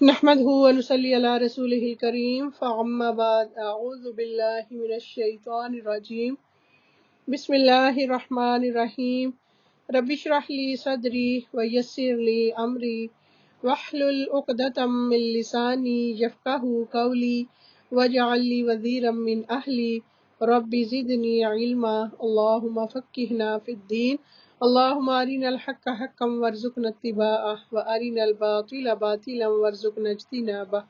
نحمده ونصلي على رسوله الكريم فأما بعد أعوذ بالله من الشيطان الرجيم بسم الله الرحمن الرحيم رب اشرح لي صدري ويسر لي أمري واحلل عقدة من لساني يفقهوا قولي واجعل لي وزيرا من أهلي رب زدني علما اللهم فقهنا في الدين اللهم أرنا الحق حقا وارزقنا اتباعه وأرنا الباطل باطلا وارزقنا اجتنابه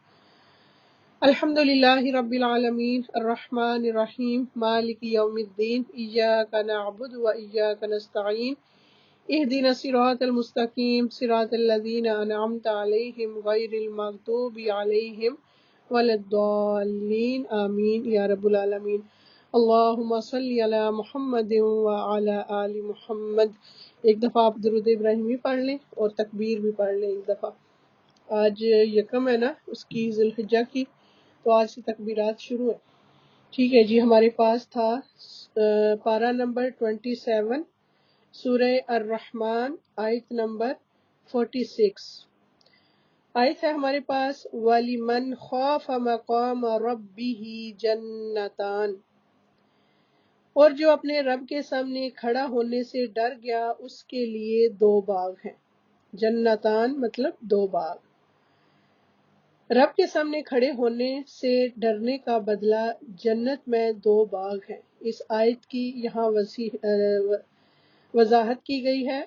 الحمد لله رب العالمين الرحمن الرحيم مالك يوم الدين إياك نعبد وإياك نستعين اهدنا الصراط المستقيم صراط الذين أنعمت عليهم غير المغضوب عليهم ولا الضالين آمين يا رب العالمين اللهم صل على محمد وعلى آل محمد۔ ایک دفعہ آپ درود ابراہیمی پڑھ لیں اور تکبیر بھی پڑھ لیں ایک دفعہ۔ آج یکم ہے نا اس کی ذی الحجہ کی، تو آج سے تکبیرات شروع ہے۔ ٹھیک ہے جی، ہمارے پاس تھا پارہ نمبر 27 سورہ الرحمن آیت نمبر 46۔ آیت ہے ہمارے پاس وَلِمَنْ خَافَ مَقَامَ رَبِّهِ جَنَّتَانِ، اور جو اپنے رب کے سامنے کھڑا ہونے سے ڈر گیا اس کے لیے دو باغ ہیں۔ جنتان مطلب دو باغ۔ رب کے سامنے کھڑے ہونے سے ڈرنے کا بدلہ جنت میں دو باغ ہیں۔ اس آیت کی یہاں وضاحت کی گئی ہے۔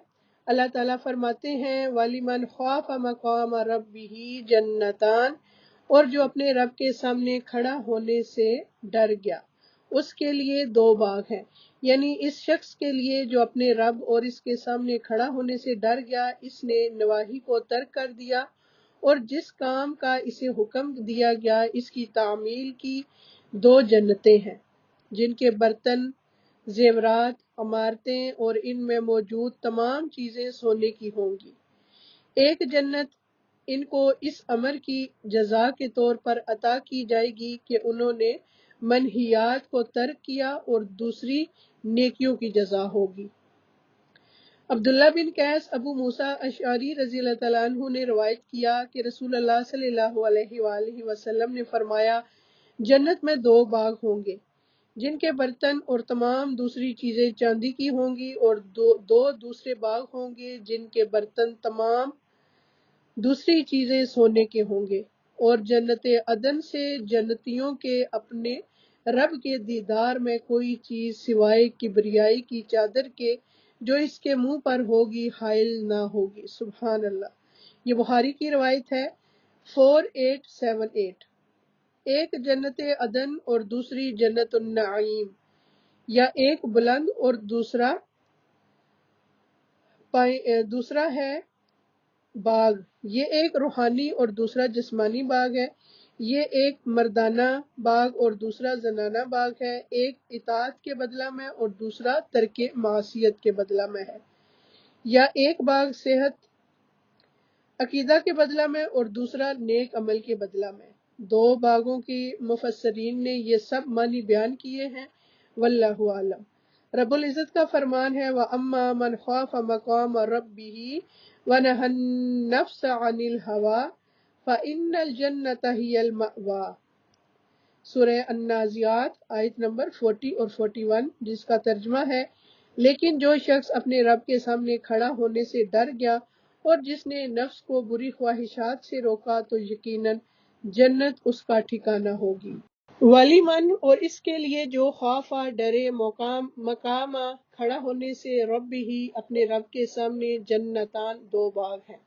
اللہ تعالیٰ فرماتے ہیں وَلِمَنْ خَافَ مَقَامَ رَبِّهِ جَنَّتَانِ، اور جو اپنے رب کے سامنے کھڑا ہونے سے ڈر گیا اس کے لیے دو باغ ہیں۔ یعنی اس شخص کے لیے جو اپنے رب اور اس کے سامنے کھڑا ہونے سے ڈر گیا، اس نے نواہی کو ترک کر دیا اور جس کام کا اسے حکم دیا گیا اس کی تعمیل کی، دو جنتیں ہیں جن کے برتن، زیورات، عمارتیں اور ان میں موجود تمام چیزیں سونے کی ہوں گی۔ ایک جنت ان کو اس امر کی جزا کے طور پر عطا کی جائے گی کہ انہوں نے منہیات کو ترک کیا، اور دوسری نیکیوں کی جزا ہوگی۔ عبداللہ بن قیس ابو موسیٰ اشعری رضی اللہ تعالیٰ عنہ نے روایت کیا کہ رسول اللہ صلی اللہ علیہ وآلہ وسلم نے فرمایا جنت میں دو باغ ہوں گے جن کے برتن اور تمام دوسری چیزیں چاندی کی ہوں گی، اور دو دوسرے باغ ہوں گے جن کے برتن تمام دوسری چیزیں سونے کے ہوں گے، اور جنت عدن سے جنتیوں کے اپنے رب کے دیدار میں کوئی چیز سوائے کبریائی کی چادر کے جو اس کے منہ پر ہوگی حائل نہ ہوگی۔ سبحان اللہ۔ یہ بخاری کی روایت ہے 4878۔ ایک جنت عدن اور دوسری جنت النعیم، یا ایک بلند اور دوسرا ہے باغ، یہ ایک روحانی اور دوسرا جسمانی باغ ہے۔ یہ ایک مردانہ باغ اور دوسرا زنانہ باغ ہے۔ ایک اطاعت کے بدلہ میں اور دوسرا ترک معصیت کے بدلہ میں ہے۔ یا ایک باغ صحت عقیدہ کے بدلہ میں اور دوسرا نیک عمل کے بدلہ میں۔ دو باغوں کی مفسرین نے یہ سب معنی بیان کیے ہیں، واللہ اعلم۔ رب العزت کا فرمان ہے وَأَمَّا مَنْ خَافَ مَقَامَ رَبِّهِ وَنَهَى النَّفْسَ عَنِ الْهَوَىٰ فَإِنَّ الْجَنَّةَ هِيَ الْمَأْوَىٰ۔ سورہ النازعات آیت نمبر 40 اور 41، جس کا ترجمہ ہے لیکن جو شخص اپنے رب کے سامنے کھڑا ہونے سے ڈر گیا اور جس نے نفس کو بری خواہشات سے روکا تو یقیناً جنت اس کا ٹھکانہ ہوگی۔ ولیمن، اور اس کے لیے جو خوفا ڈرے مقام کھڑا ہونے سے رب ہی اپنے رب کے سامنے جنتان دو باغ ہیں۔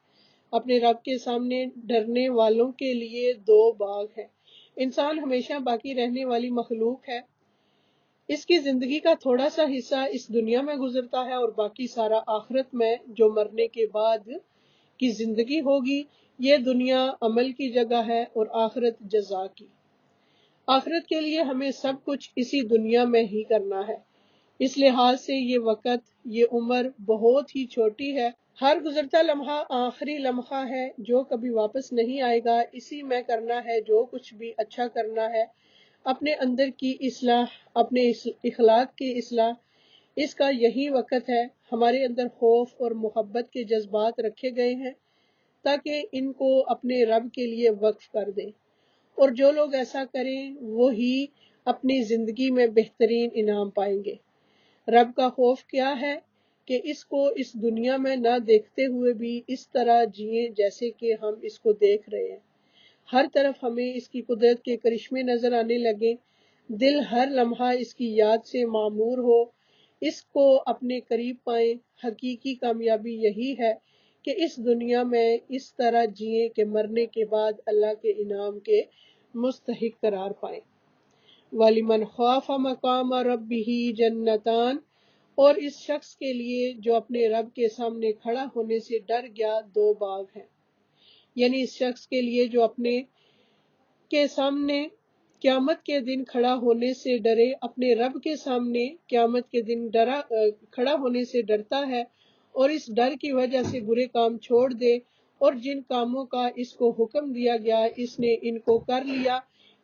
اپنے رب کے سامنے ڈرنے والوں کے لیے دو باغ ہیں۔ انسان ہمیشہ باقی رہنے والی مخلوق ہے۔ اس کی زندگی کا تھوڑا سا حصہ اس دنیا میں گزرتا ہے اور باقی سارا آخرت میں، جو مرنے کے بعد کی زندگی ہوگی۔ یہ دنیا عمل کی جگہ ہے اور آخرت جزا کی۔ آخرت کے لیے ہمیں سب کچھ اسی دنیا میں ہی کرنا ہے۔ اس لحاظ سے یہ وقت، یہ عمر بہت ہی چھوٹی ہے۔ ہر گزرتا لمحہ آخری لمحہ ہے جو کبھی واپس نہیں آئے گا۔ اسی میں کرنا ہے جو کچھ بھی اچھا کرنا ہے، اپنے اندر کی اصلاح، اپنے اخلاق کی اصلاح، اس کا یہی وقت ہے۔ ہمارے اندر خوف اور محبت کے جذبات رکھے گئے ہیں، تاکہ ان کو اپنے رب کے لیے وقف کر دیں، اور جو لوگ ایسا کریں وہی اپنی زندگی میں بہترین انعام پائیں گے۔ رب کا خوف کیا ہے کہ اس کو اس دنیا میں نہ دیکھتے ہوئے بھی اس طرح جئیں جیسے کہ ہم اس کو دیکھ رہے ہیں۔ ہر طرف ہمیں اس کی قدرت کے کرشمے نظر آنے لگیں، دل ہر لمحہ اس کی یاد سے معمور ہو، اس کو اپنے قریب پائیں۔ حقیقی کامیابی یہی ہے کہ اس دنیا میں اس طرح جئیں کہ مرنے کے بعد اللہ کے انعام کے مستحق قرار پائیں۔ وَلِمَنْ خَافَ مَقَامَ رَبِّهِ جَنَّتَانِ، اور اس شخص کے لیے جو اپنے رب کے سامنے کھڑا ہونے سے ڈر گیا دو باغ ہیں، یعنی اس شخص کے لیے جو اپنے کے سامنے قیامت کے دن کھڑا ہونے سے ڈرے، اپنے رب کے سامنے قیامت کے دن کھڑا ہونے سے ڈرتا ہے، اور اس ڈر کی وجہ سے برے کام چھوڑ دے، اور جن کاموں کا اس کو حکم دیا گیا اس نے ان کو کر لیا،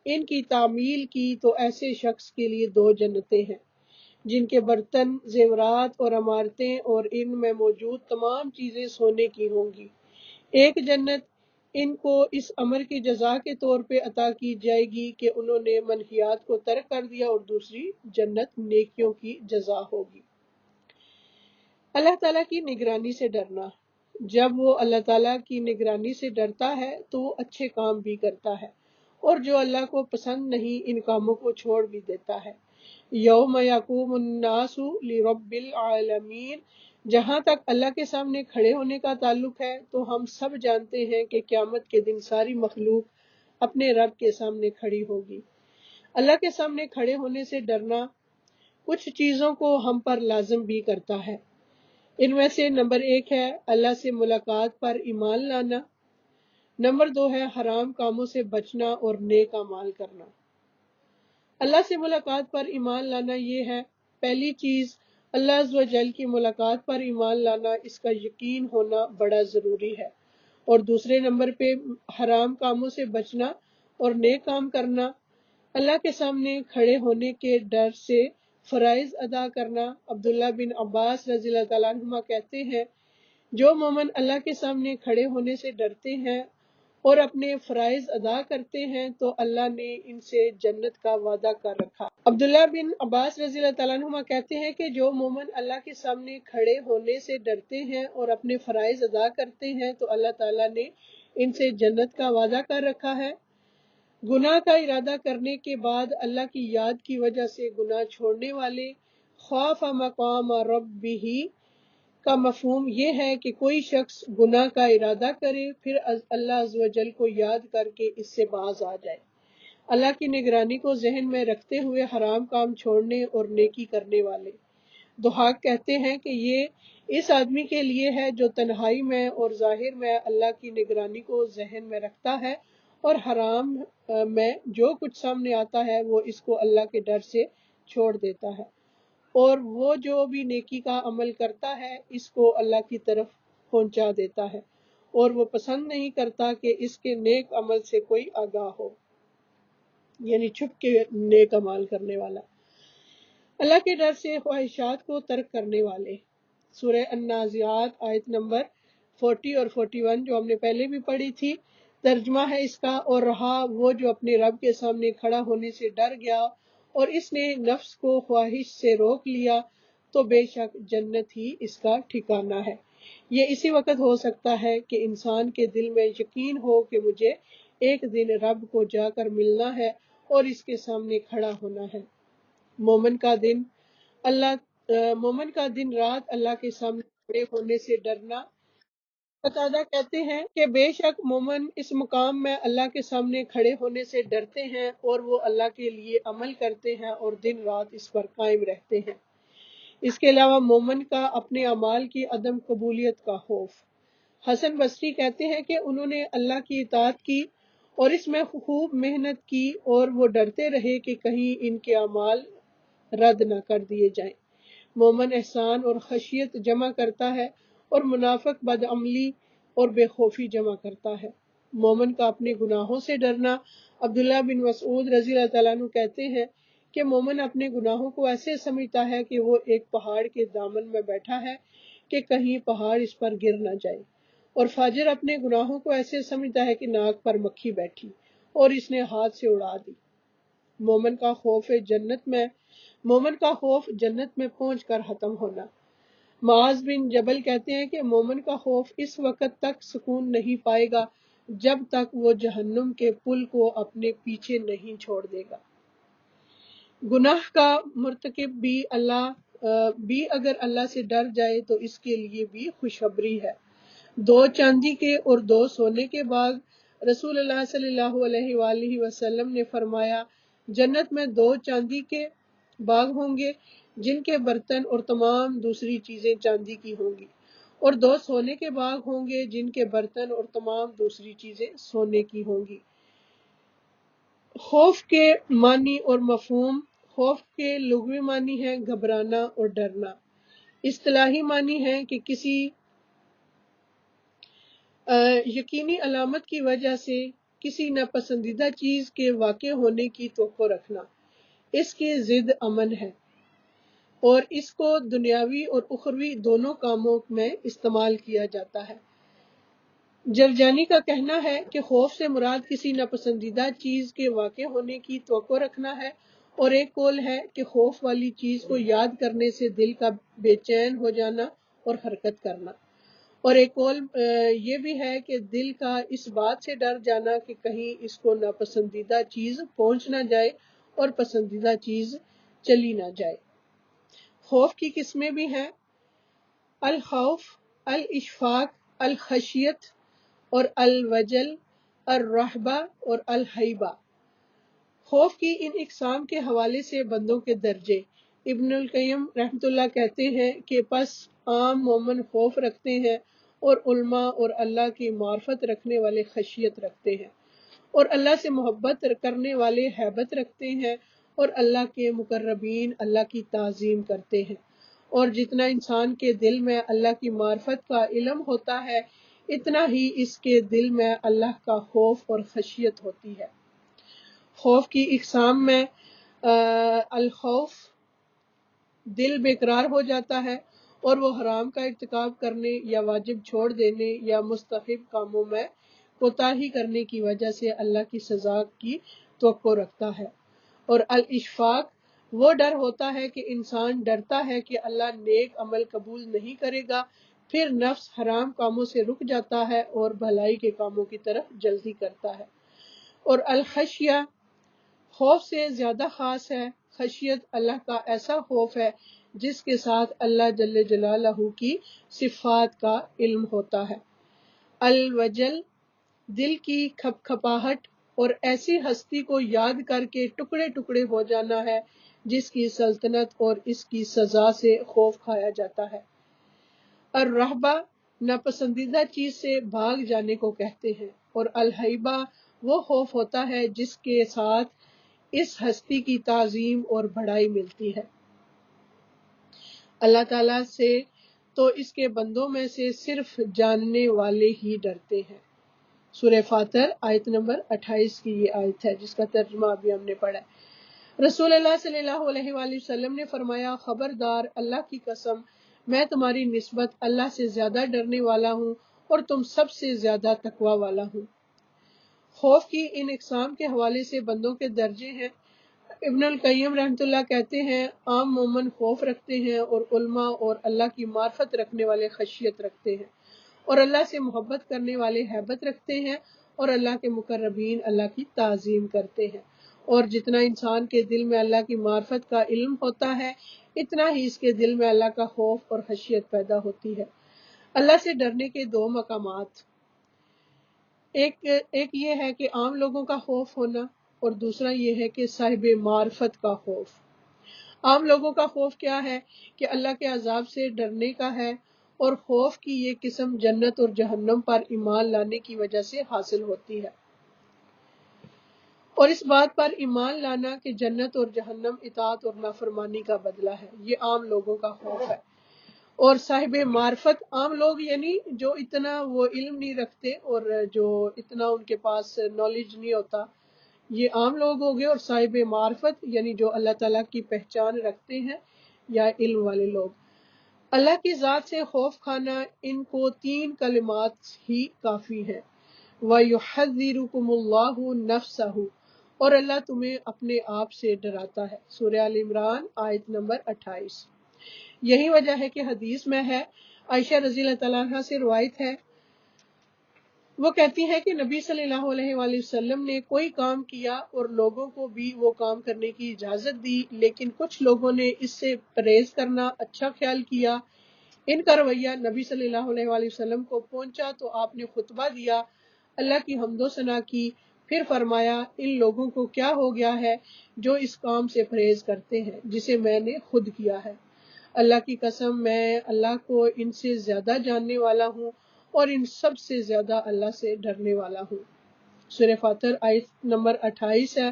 ان کی تعمیل کی، تو ایسے شخص کے لیے دو جنتیں ہیں جن کے برتن، زیورات اور عمارتیں اور ان میں موجود تمام چیزیں سونے کی ہوں گی۔ ایک جنت ان کو اس امر کی جزا کے طور پہ عطا کی جائے گی کہ انہوں نے منہیات کو ترک کر دیا، اور دوسری جنت نیکیوں کی جزا ہوگی۔ اللہ تعالیٰ کی نگرانی سے ڈرنا، جب وہ اللہ تعالیٰ کی نگرانی سے ڈرتا ہے تو وہ اچھے کام بھی کرتا ہے، اور جو اللہ کو پسند نہیں ان کاموں کو چھوڑ بھی دیتا ہے۔ یوم یقوم الناس لرب العالمین، جہاں تک اللہ کے سامنے کھڑے ہونے کا تعلق ہے تو ہم سب جانتے ہیں کہ قیامت کے دن ساری مخلوق اپنے رب کے سامنے کھڑی ہوگی۔ اللہ کے سامنے کھڑے ہونے سے ڈرنا کچھ چیزوں کو ہم پر لازم بھی کرتا ہے۔ ان میں سے نمبر 1 ہے اللہ سے ملاقات پر ایمان لانا، نمبر 2 ہے حرام کاموں سے بچنا اور نیک اعمال کرنا۔ اللہ سے ملاقات پر ایمان لانا یہ ہے، پہلی چیز اللہ عز و جل کی ملاقات پر ایمان لانا، اس کا یقین ہونا بڑا ضروری ہے، اور دوسرے نمبر پہ حرام کاموں سے بچنا اور نیک کام کرنا، اللہ کے سامنے کھڑے ہونے کے ڈر سے فرائض ادا کرنا۔ عبداللہ بن عباس رضی اللہ تعالیٰ عنہما کہتے ہیں، جو مومن اللہ کے سامنے کھڑے ہونے سے ڈرتے ہیں اور اپنے فرائض ادا کرتے ہیں تو اللہ نے ان سے جنت کا وعدہ کر رکھا۔ عبداللہ بن عباس رضی اللہ تعالیٰ عنہما کہتے ہیں کہ جو مومن اللہ کے سامنے کھڑے ہونے سے ڈرتے ہیں اور اپنے فرائض ادا کرتے ہیں تو اللہ تعالیٰ نے ان سے جنت کا وعدہ کر رکھا ہے۔ گناہ کا ارادہ کرنے کے بعد اللہ کی یاد کی وجہ سے گناہ چھوڑنے والے، خواف مقام ربہ کا مفہوم یہ ہے کہ کوئی شخص گناہ کا ارادہ کرے پھر اللہ عز و جل کو یاد کر کے اس سے باز آ جائے۔ اللہ کی نگرانی کو ذہن میں رکھتے ہوئے حرام کام چھوڑنے اور نیکی کرنے والے۔ ضحاک کہتے ہیں کہ یہ اس آدمی کے لیے ہے جو تنہائی میں اور ظاہر میں اللہ کی نگرانی کو ذہن میں رکھتا ہے، اور حرام میں جو کچھ سامنے آتا ہے وہ اس کو اللہ کے ڈر سے چھوڑ دیتا ہے، اور وہ جو بھی نیکی کا عمل کرتا ہے اس کو اللہ کی طرف پہنچا دیتا ہے، اور وہ پسند نہیں کرتا کہ اس کے نیک عمل سے کوئی آگاہ ہو، یعنی چھپ کے نیک عمل کرنے والا۔ اللہ کے ڈر سے خواہشات کو ترک کرنے والے۔ سورہ النازعات آیت نمبر 40 اور 41 جو ہم نے پہلے بھی پڑھی تھی، ترجمہ ہے اس کا، اور رہا وہ جو اپنے رب کے سامنے کھڑا ہونے سے ڈر گیا اور اس نے نفس کو خواہش سے روک لیا تو بے شک جنت ہی اس کا ٹھکانہ ہے۔ یہ اسی وقت ہو سکتا ہے کہ انسان کے دل میں یقین ہو کہ مجھے ایک دن رب کو جا کر ملنا ہے اور اس کے سامنے کھڑا ہونا ہے۔ مومن کا دن رات اللہ کے سامنے کھڑے ہونے سے ڈرنا۔ قتادہ کہتے ہیں کہ بے شک مومن اس مقام میں اللہ کے سامنے کھڑے ہونے سے ڈرتے ہیں اور وہ اللہ کے لیے عمل کرتے ہیں اور دن رات اس پر قائم رہتے ہیں۔ اس کے علاوہ مومن کا اپنے اعمال کی عدم قبولیت کا خوف۔ حسن بصری کہتے ہیں کہ انہوں نے اللہ کی اطاعت کی اور اس میں خوب محنت کی، اور وہ ڈرتے رہے کہ کہیں ان کے اعمال رد نہ کر دیے جائیں۔ مومن احسان اور خشیت جمع کرتا ہے اور منافق بدعملی اور بے خوفی جمع کرتا ہے۔ مومن کا اپنے گناہوں سے ڈرنا۔ عبداللہ بن مسعود رضی اللہ تعالیٰ عنہ کہتے ہیں کہ مومن اپنے گناہوں کو ایسے سمجھتا ہے کہ وہ ایک پہاڑ کے دامن میں بیٹھا ہے کہ کہیں پہاڑ اس پر گر نہ جائے، اور فاجر اپنے گناہوں کو ایسے سمجھتا ہے کہ ناک پر مکھی بیٹھی اور اس نے ہاتھ سے اڑا دی۔ مومن کا خوف جنت میں پہنچ کر ختم ہونا۔ معاذ بن جبل کہتے ہیں کہ مومن کا خوف اس وقت تک سکون نہیں پائے گا جب تک وہ جہنم کے پل کو اپنے پیچھے نہیں چھوڑ دے گا۔ گناہ کا مرتکب بھی اگر اللہ سے ڈر جائے تو اس کے لیے بھی خوشخبری ہے۔ 2 چاندی کے اور 2 سونے کے باغ۔ رسول اللہ صلی اللہ علیہ وآلہ وسلم نے فرمایا، جنت میں 2 چاندی کے باغ ہوں گے جن کے برتن اور تمام دوسری چیزیں چاندی کی ہوں گی، اور 2 سونے کے باغ ہوں گے جن کے برتن اور تمام دوسری چیزیں سونے کی ہوں گی۔ خوف کے معنی اور مفہوم۔ خوف کے لغوی معنی ہے گھبرانا اور ڈرنا۔ اصطلاحی معنی ہے کہ کسی یقینی علامت کی وجہ سے کسی ناپسندیدہ چیز کے واقع ہونے کی توقع رکھنا۔ اس کی ضد امن ہے اور اس کو دنیاوی اور اخروی دونوں کاموں میں استعمال کیا جاتا ہے۔ جرجانی کا کہنا ہے کہ خوف سے مراد کسی ناپسندیدہ چیز کے واقع ہونے کی توقع رکھنا ہے، اور ایک قول ہے کہ خوف والی چیز کو یاد کرنے سے دل کا بے چین ہو جانا اور حرکت کرنا، اور ایک قول یہ بھی ہے کہ دل کا اس بات سے ڈر جانا کہ کہیں اس کو ناپسندیدہ چیز پہنچ نہ جائے اور پسندیدہ چیز چلی نہ جائے۔ خوف کی قسمیں بھی ہیں: الخوف، الاشفاق، الخشیت اور الوجل، الرہبہ اور الہیبہ۔ خوف کی ان اقسام کے حوالے سے بندوں کے درجے۔ ابن القیم رحمۃ اللہ کہتے ہیں کہ پس عام مومن خوف رکھتے ہیں، اور علماء اور اللہ کی معرفت رکھنے والے خشیت رکھتے ہیں، اور اللہ سے محبت کرنے والے ہیبت رکھتے ہیں، اور اللہ کے مقربین اللہ کی تعظیم کرتے ہیں۔ اور جتنا انسان کے دل میں اللہ کی معرفت کا علم ہوتا ہے، اتنا ہی اس کے دل میں اللہ کا خوف اور خشیت ہوتی ہے۔ خوف کی اقسام میں الخوف، دل بے قرار ہو جاتا ہے اور وہ حرام کا ارتکاب کرنے یا واجب چھوڑ دینے یا مستحب کاموں میں کوتاہی کرنے کی وجہ سے اللہ کی سزا کی توقع رکھتا ہے۔ اور الاشفاق وہ ڈر ہوتا ہے کہ انسان ڈرتا ہے کہ اللہ نیک عمل قبول نہیں کرے گا، پھر نفس حرام کاموں سے رک جاتا ہے اور بھلائی کے کاموں کی طرف جلدی کرتا ہے۔ اور الخشیہ خوف سے زیادہ خاص ہے۔ خشیت اللہ کا ایسا خوف ہے جس کے ساتھ اللہ جل جلالہ کی صفات کا علم ہوتا ہے۔ الوجل دل کی کھپ کھپاہٹ اور ایسی ہستی کو یاد کر کے ٹکڑے ٹکڑے ہو جانا ہے جس کی سلطنت اور اس کی سزا سے خوف کھایا جاتا ہے۔ الرہبہ ناپسندیدہ چیز سے بھاگ جانے کو کہتے ہیں، اور الہیبہ وہ خوف ہوتا ہے جس کے ساتھ اس ہستی کی تعظیم اور بڑائی ملتی ہے۔ اللہ تعالیٰ سے تو اس کے بندوں میں سے صرف جاننے والے ہی ڈرتے ہیں۔ سورہ فاتر آیت نمبر 28 کی یہ آیت ہے جس کا ترجمہ ابھی ہم نے پڑھا ہے۔ رسول اللہ صلی اللہ علیہ وآلہ وسلم نے فرمایا، خبردار، اللہ کی قسم، میں تمہاری نسبت اللہ سے زیادہ ڈرنے والا ہوں اور تم سب سے زیادہ تقوی والا ہوں۔ خوف کی ان اقسام کے حوالے سے بندوں کے درجے ہیں۔ ابن القیم رحمۃ اللہ کہتے ہیں، عام مومن خوف رکھتے ہیں، اور علماء اور اللہ کی معرفت رکھنے والے خشیت رکھتے ہیں، اور اللہ سے محبت کرنے والے ہیبت رکھتے ہیں، اور اللہ کے مقربین اللہ کی تعظیم کرتے ہیں۔ اور جتنا انسان کے دل میں اللہ کی معرفت کا علم ہوتا ہے، اتنا ہی اس کے دل میں اللہ کا خوف اور خشیت پیدا ہوتی ہے۔ اللہ سے ڈرنے کے 2 مقامات، ایک یہ ہے کہ عام لوگوں کا خوف ہونا، اور دوسرا یہ ہے کہ صاحب معرفت کا خوف۔ عام لوگوں کا خوف کیا ہے کہ اللہ کے عذاب سے ڈرنے کا ہے، اور خوف کی یہ قسم جنت اور جہنم پر ایمان لانے کی وجہ سے حاصل ہوتی ہے، اور اس بات پر ایمان لانا کہ جنت اور جہنم اطاعت اور نافرمانی کا بدلہ ہے، یہ عام لوگوں کا خوف ہے۔ اور صاحب معرفت، عام لوگ یعنی جو اتنا وہ علم نہیں رکھتے اور جو اتنا ان کے پاس نالج نہیں ہوتا، یہ عام لوگ ہو گئے، اور صاحب معرفت یعنی جو اللہ تعالیٰ کی پہچان رکھتے ہیں یا علم والے لوگ۔ اللہ کی ذات سے خوف کھانا ان کو 3 کلمات ہی کافی ہیں۔ وَيُحَذِّرُكُمُ اللَّهُ نَفْسَهُ، اور اللہ تمہیں اپنے آپ سے ڈراتا ہے۔ سورہ آل عمران آیت نمبر 28۔ یہی وجہ ہے کہ حدیث میں ہے، عائشہ رضی اللہ تعالیٰ عنہ سے روایت ہے، وہ کہتی ہے کہ نبی صلی اللہ علیہ وآلہ وسلم نے کوئی کام کیا اور لوگوں کو بھی وہ کام کرنے کی اجازت دی، لیکن کچھ لوگوں نے اس سے پرہیز کرنا اچھا خیال کیا۔ ان کا رویہ نبی صلی اللہ علیہ وآلہ وسلم کو پہنچا تو آپ نے خطبہ دیا، اللہ کی حمد و ثنا کی، پھر فرمایا ان لوگوں کو کیا ہو گیا ہے جو اس کام سے پرہیز کرتے ہیں جسے میں نے خود کیا ہے۔ اللہ کی قسم میں اللہ کو ان سے زیادہ جاننے والا ہوں اور ان سب سے زیادہ اللہ سے ڈرنے والا ہوں۔ سورہ فاتر آیت نمبر 28 ہے۔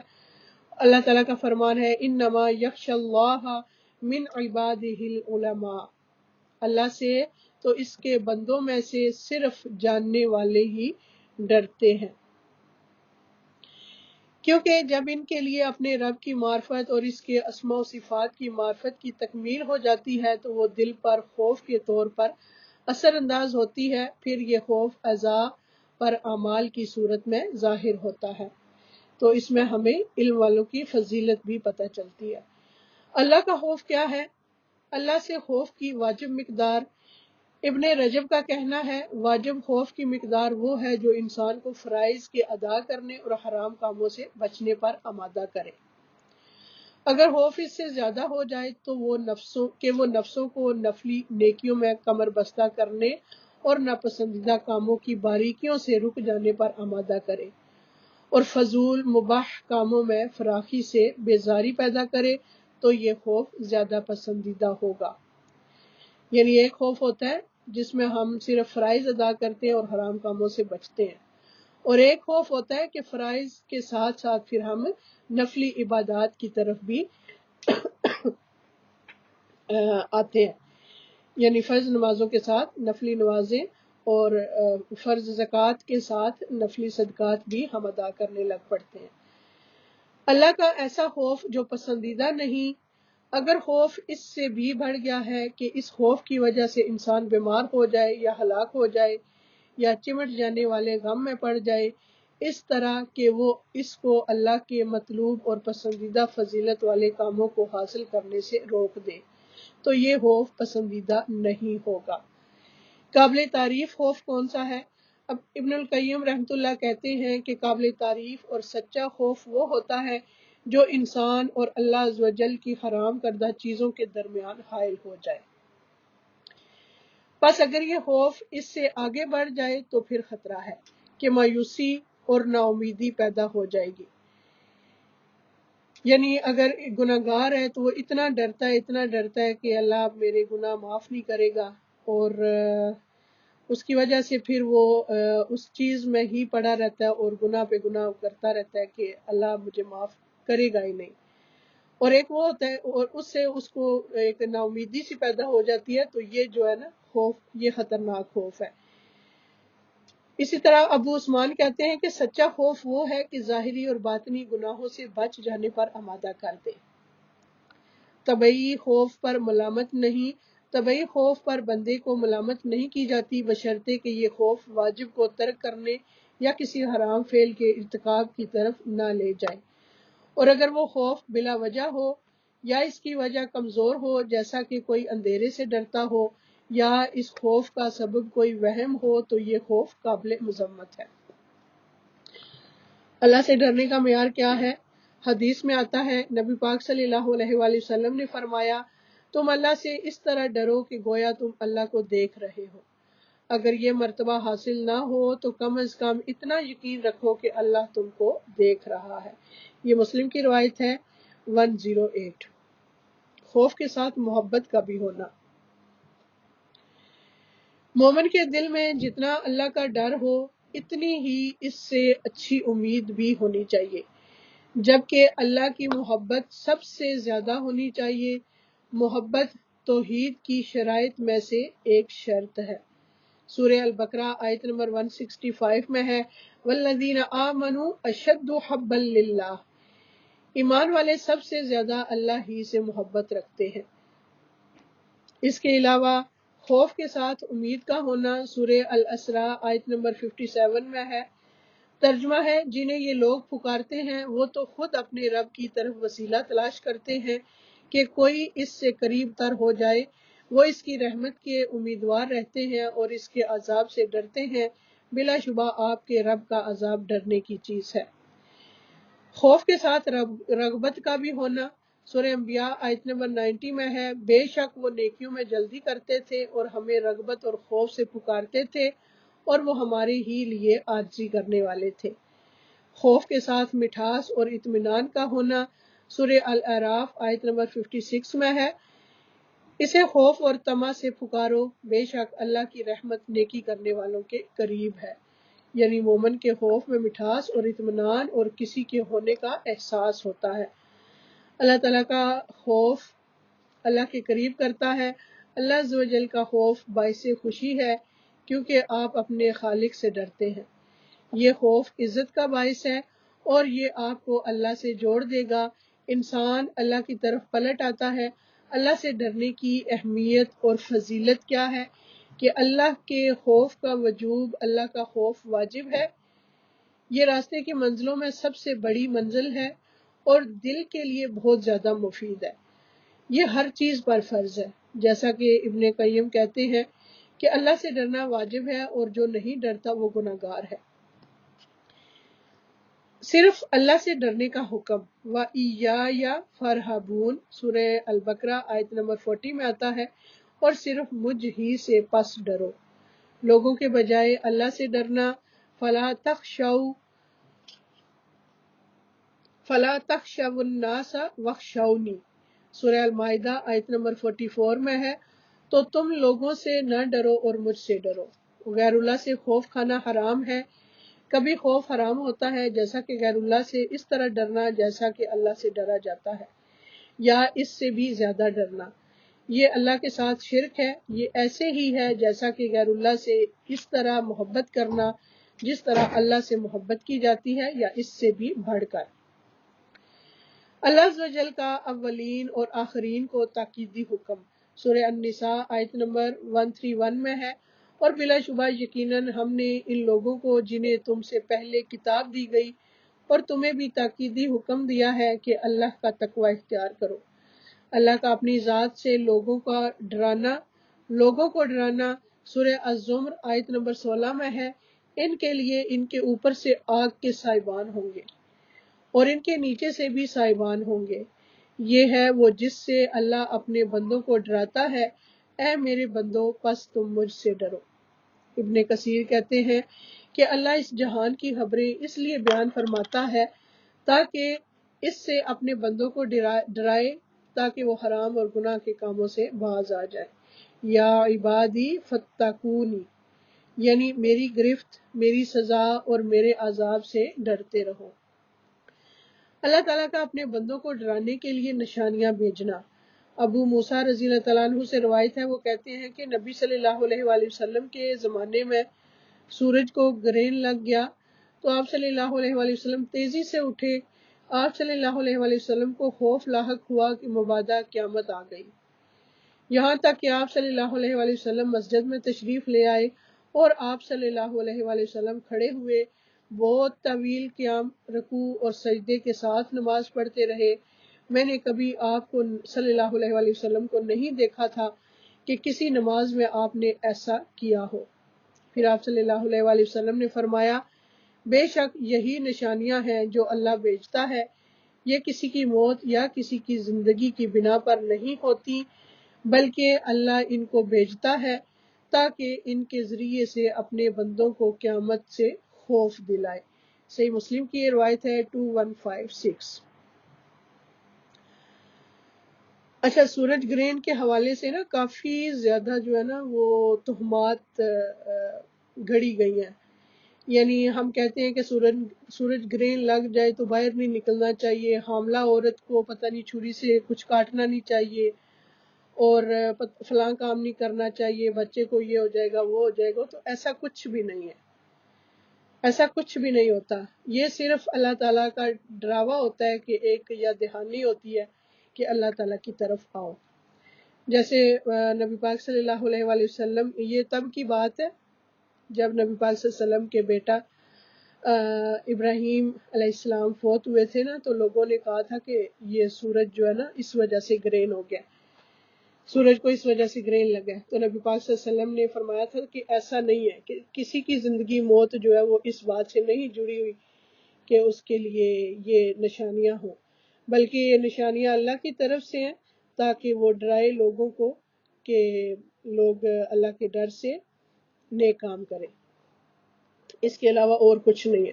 اللہ تعالیٰ کا فرمان ہے، انما یخشی اللہ من عبادہ العلماء، اللہ سے تو اس کے بندوں میں سے صرف جاننے والے ہی ڈرتے ہیں، کیونکہ جب ان کے لیے اپنے رب کی معرفت اور اس کے اسماء و صفات کی معرفت کی تکمیل ہو جاتی ہے تو وہ دل پر خوف کے طور پر اثر انداز ہوتی ہے، پھر یہ خوف اعضاء پر اعمال کی صورت میں ظاہر ہوتا ہے۔ تو اس میں ہمیں علم والوں کی فضیلت بھی پتہ چلتی ہے۔ اللہ کا خوف کیا ہے؟ اللہ سے خوف کی واجب مقدار، ابن رجب کا کہنا ہے، واجب خوف کی مقدار وہ ہے جو انسان کو فرائض کے ادا کرنے اور حرام کاموں سے بچنے پر آمادہ کرے۔ اگر خوف اس سے زیادہ ہو جائے تو وہ نفسوں کو نفلی نیکیوں میں کمر بستہ کرنے اور ناپسندیدہ کاموں کی باریکیوں سے رک جانے پر آمادہ کرے، اور فضول مباح کاموں میں فراخی سے بیزاری پیدا کرے تو یہ خوف زیادہ پسندیدہ ہوگا۔ یعنی ایک خوف ہوتا ہے جس میں ہم صرف فرائض ادا کرتے ہیں اور حرام کاموں سے بچتے ہیں، اور ایک خوف ہوتا ہے کہ فرائض کے ساتھ ساتھ پھر ہم نفلی عبادات کی طرف بھی آتے ہیں، یعنی فرض نمازوں کے ساتھ نفلی نمازیں اور فرض زکوٰۃ کے ساتھ نفلی صدقات بھی ہم ادا کرنے لگ پڑتے ہیں۔ اللہ کا ایسا خوف جو پسندیدہ نہیں، اگر خوف اس سے بھی بڑھ گیا ہے کہ اس خوف کی وجہ سے انسان بیمار ہو جائے یا ہلاک ہو جائے یا چمٹ جانے والے غم میں پڑ جائے، اس طرح کہ وہ اس کو اللہ کے مطلوب اور پسندیدہ فضیلت والے کاموں کو حاصل کرنے سے روک دے، تو یہ خوف پسندیدہ نہیں ہوگا۔ قابل تعریف خوف کون سا ہے؟ اب ابن القیم رحمۃ اللہ کہتے ہیں کہ قابل تعریف اور سچا خوف وہ ہوتا ہے جو انسان اور اللہ عز و جل کی حرام کردہ چیزوں کے درمیان حائل ہو جائے۔ پس اگر یہ خوف اس سے آگے بڑھ جائے تو پھر خطرہ ہے کہ مایوسی اور نا امیدی پیدا ہو جائے گی۔ یعنی اگر گناہگار ہے تو وہ اتنا ڈرتا ہے کہ اللہ اب میرے گناہ معاف نہیں کرے گا، اور اس کی وجہ سے پھر وہ اس چیز میں ہی پڑا رہتا ہے اور گناہ پہ گناہ کرتا رہتا ہے کہ اللہ مجھے معاف کرے گا ہی نہیں۔ اور ایک وہ ہوتا ہے اور اس سے اس کو ایک نا امیدی سی پیدا ہو جاتی ہے، تو یہ جو ہے نا خوف، یہ خطرناک خوف ہے۔ اسی طرح ابو عثمان کہتے ہیں کہ سچا خوف وہ ہے کہ ظاہری اور باطنی گناہوں سے بچ جانے پر آمادہ کر دے۔ طبعی خوف پر ملامت نہیں، طبعی خوف پر بندے کو ملامت نہیں کی جاتی، بشرطے کہ یہ خوف واجب کو ترک کرنے یا کسی حرام فعل کے ارتکاب کی طرف نہ لے جائے، اور اگر وہ خوف بلا وجہ ہو یا اس کی وجہ کمزور ہو، جیسا کہ کوئی اندھیرے سے ڈرتا ہو یا اس خوف کا سبب کوئی وہم ہو، تو یہ خوف قابل مذمت ہے۔ اللہ سے ڈرنے کا معیار کیا ہے؟ حدیث میں آتا ہے، نبی پاک صلی اللہ علیہ وآلہ وسلم نے فرمایا، تم اللہ سے اس طرح ڈرو کہ گویا تم اللہ کو دیکھ رہے ہو۔ اگر یہ مرتبہ حاصل نہ ہو تو کم از کم اتنا یقین رکھو کہ اللہ تم کو دیکھ رہا ہے۔ یہ مسلم کی روایت ہے 108۔ خوف کے ساتھ محبت کا بھی ہونا۔ مومن کے دل میں جتنا اللہ کا ڈر ہو اتنی ہی اس سے اچھی امید بھی ہونی چاہیے، جبکہ اللہ کی محبت سب سے زیادہ ہونی چاہیے۔ محبت توحید کی شرائط میں سے ایک شرط ہے۔ سورہ البقرہ آیت نمبر 165 میں ہے، والذین آمنوا اشد حبا للہ، ایمان والے سب سے زیادہ اللہ ہی سے محبت رکھتے ہیں۔ اس کے علاوہ خوف کے ساتھ امید کا ہونا سورہ الاسراء آیت نمبر 57 میں ہے۔ ترجمہ ہے، جنہیں یہ لوگ پکارتے ہیں وہ تو خود اپنے رب کی طرف وسیلہ تلاش کرتے ہیں کہ کوئی اس سے قریب تر ہو جائے، وہ اس کی رحمت کے امیدوار رہتے ہیں اور اس کے عذاب سے ڈرتے ہیں، بلا شبہ آپ کے رب کا عذاب ڈرنے کی چیز ہے۔ خوف کے ساتھ رغبت کا بھی ہونا سورہ انبیاء آیت نمبر 90 میں ہے، بے شک وہ نیکیوں میں جلدی کرتے تھے اور ہمیں رغبت اور خوف سے پکارتے تھے اور وہ ہمارے ہی لیے عاجزی کرنے والے تھے۔ خوف کے ساتھ مٹھاس اور اطمینان کا ہونا سورہ الاعراف آیت نمبر 56 میں ہے، اسے خوف اور طمع سے پکارو، بے شک اللہ کی رحمت نیکی کرنے والوں کے قریب ہے۔ یعنی مومن کے خوف میں مٹھاس اور اطمینان اور کسی کے ہونے کا احساس ہوتا ہے۔ اللہ تعالیٰ کا خوف اللہ کے قریب کرتا ہے۔ اللہ عز و جل کا خوف باعث خوشی ہے کیونکہ آپ اپنے خالق سے ڈرتے ہیں۔ یہ خوف عزت کا باعث ہے اور یہ آپ کو اللہ سے جوڑ دے گا۔ انسان اللہ کی طرف پلٹ آتا ہے۔ اللہ سے ڈرنے کی اہمیت اور فضیلت کیا ہے کہ اللہ کے خوف کا وجوب، اللہ کا خوف واجب ہے۔ یہ راستے کی منزلوں میں سب سے بڑی منزل ہے اور دل کے لیے بہت زیادہ مفید ہے۔ یہ ہر چیز پر فرض ہے، جیسا کہ ابن قیم کہتے ہیں کہ اللہ سے ڈرنا واجب ہے اور جو نہیں ڈرتا وہ گناہگار ہے۔ صرف اللہ سے ڈرنے کا حکم وَإِيَّايَ فَارْهَبُونَ سورہ البقرہ آیت نمبر 40 میں آتا ہے، اور صرف مجھ ہی سے پس ڈرو۔ لوگوں کے بجائے اللہ سے ڈرنا فَلَا تَخْشَوُا النَّاسَ وَاخْشَوْنِی سورہ المائدہ آیت نمبر 44 میں ہے، تو تم لوگوں سے نہ ڈرو اور مجھ سے ڈرو۔ غیر اللہ سے خوف کھانا حرام ہے۔ کبھی خوف حرام ہوتا ہے جیسا کہ غیر اللہ سے اس طرح ڈرنا جیسا کہ اللہ سے ڈرا جاتا ہے، یا اس سے بھی زیادہ ڈرنا۔ یہ اللہ کے ساتھ شرک ہے۔ یہ ایسے ہی ہے جیسا کہ غیر اللہ سے اس طرح محبت کرنا جس طرح اللہ سے محبت کی جاتی ہے یا اس سے بھی بڑھ کر۔ اللہ عز و جل کا اولین اور آخرین کو تاکیدی حکم سورہ النساء آیت نمبر 131 میں ہے، اور بلا شبہ یقیناً ہم نے ان لوگوں کو جنہیں تم سے پہلے کتاب دی گئی اور تمہیں بھی تاکیدی حکم دیا ہے کہ اللہ کا تقوی اختیار کرو۔ اللہ کا اپنی ذات سے لوگوں کو ڈرانا سورہ الزمر آیت نمبر 16 میں ہے، ان کے لیے ان کے اوپر سے آگ کے سائبان ہوں گے اور ان کے نیچے سے بھی سائبان ہوں گے۔ یہ ہے وہ جس سے اللہ اپنے بندوں کو ڈراتا ہے، اے میرے بندوں پس تم مجھ سے ڈرو۔ ابن کثیر کہتے ہیں کہ اللہ اس جہان کی خبریں اس لیے بیان فرماتا ہے تاکہ اس سے اپنے بندوں کو ڈرائے تاکہ وہ حرام اور گناہ کے کاموں سے باز آ جائے۔ یا عبادی فتقونی یعنی میری گرفت، میری سزا اور میرے عذاب سے ڈرتے رہو۔ اللہ تعالیٰ کا اپنے بندوں کو ڈرانے کے لیے نشانیاں بھیجنا۔ ابو موسیٰ رضی اللہ تعالیٰ عنہ سے روایت ہے، وہ کہتے ہیں کہ نبی صلی اللہ علیہ وآلہ وسلم کے زمانے میں سورج کو گرہن لگ گیا تو آپ صلی اللہ علیہ وآلہ وسلم تیزی سے اٹھے۔ آپ صلی اللہ علیہ وآلہ وسلم کو خوف لاحق ہوا کہ مبادا قیامت آ گئی، یہاں تک کہ آپ صلی اللہ علیہ وآلہ وسلم مسجد میں تشریف لے آئے اور آپ صلی اللہ علیہ وآلہ وسلم کھڑے ہوئے بہت طویل قیام، رکوع اور سجدے کے ساتھ نماز پڑھتے رہے۔ میں نے کبھی آپ کو صلی اللہ علیہ وآلہ وسلم کو نہیں دیکھا تھا کہ کسی نماز میں آپ نے ایسا کیا ہو۔ پھر آپ صلی اللہ علیہ وآلہ وسلم نے فرمایا، بے شک یہی نشانیاں ہیں جو اللہ بھیجتا ہے، یہ کسی کی موت یا کسی کی زندگی کی بنا پر نہیں ہوتی، بلکہ اللہ ان کو بھیجتا ہے تاکہ ان کے ذریعے سے اپنے بندوں کو قیامت سے خوف دلائے۔ صحیح مسلم کی یہ روایت ہے 2156۔ اچھا، سورج گرہن کے حوالے سے نا کافی زیادہ جو ہے نا وہ تہمات گھڑی گئی ہیں۔ یعنی ہم کہتے ہیں کہ سورج گرہن لگ جائے تو باہر نہیں نکلنا چاہیے، حاملہ عورت کو پتہ نہیں چھری سے کچھ کاٹنا نہیں چاہیے، اور فلاں کام نہیں کرنا چاہیے، بچے کو یہ ہو جائے گا وہ ہو جائے گا۔ تو ایسا کچھ بھی نہیں ہے، ایسا کچھ بھی نہیں ہوتا۔ یہ صرف اللہ تعالیٰ کا ڈراوا ہوتا ہے کہ ایک یاد دہانی ہوتی ہے کہ اللہ تعالیٰ کی طرف آؤ۔ جیسے نبی پاک صلی اللہ علیہ وآلہ وسلم، یہ تب کی بات ہے جب نبی پاک صلی اللہ علیہ وسلم کے بیٹا ابراہیم علیہ السلام فوت ہوئے تھے نا، تو لوگوں نے کہا تھا کہ یہ سورج جو ہے نا اس وجہ سے گرین ہو گیا، سورج کو اس وجہ سے گرین لگا ہے۔ تو نبی پاک صلی اللہ علیہ وسلم نے فرمایا تھا کہ ایسا نہیں ہے، کہ کسی کی زندگی موت جو ہے وہ اس بات سے نہیں جڑی ہوئی کہ اس کے لیے یہ نشانیاں ہوں، بلکہ یہ نشانیاں اللہ کی طرف سے ہیں تاکہ وہ ڈرائے لوگوں کو کہ لوگ اللہ کے ڈر سے نیک کام کریں، اس کے علاوہ اور کچھ نہیں ہے۔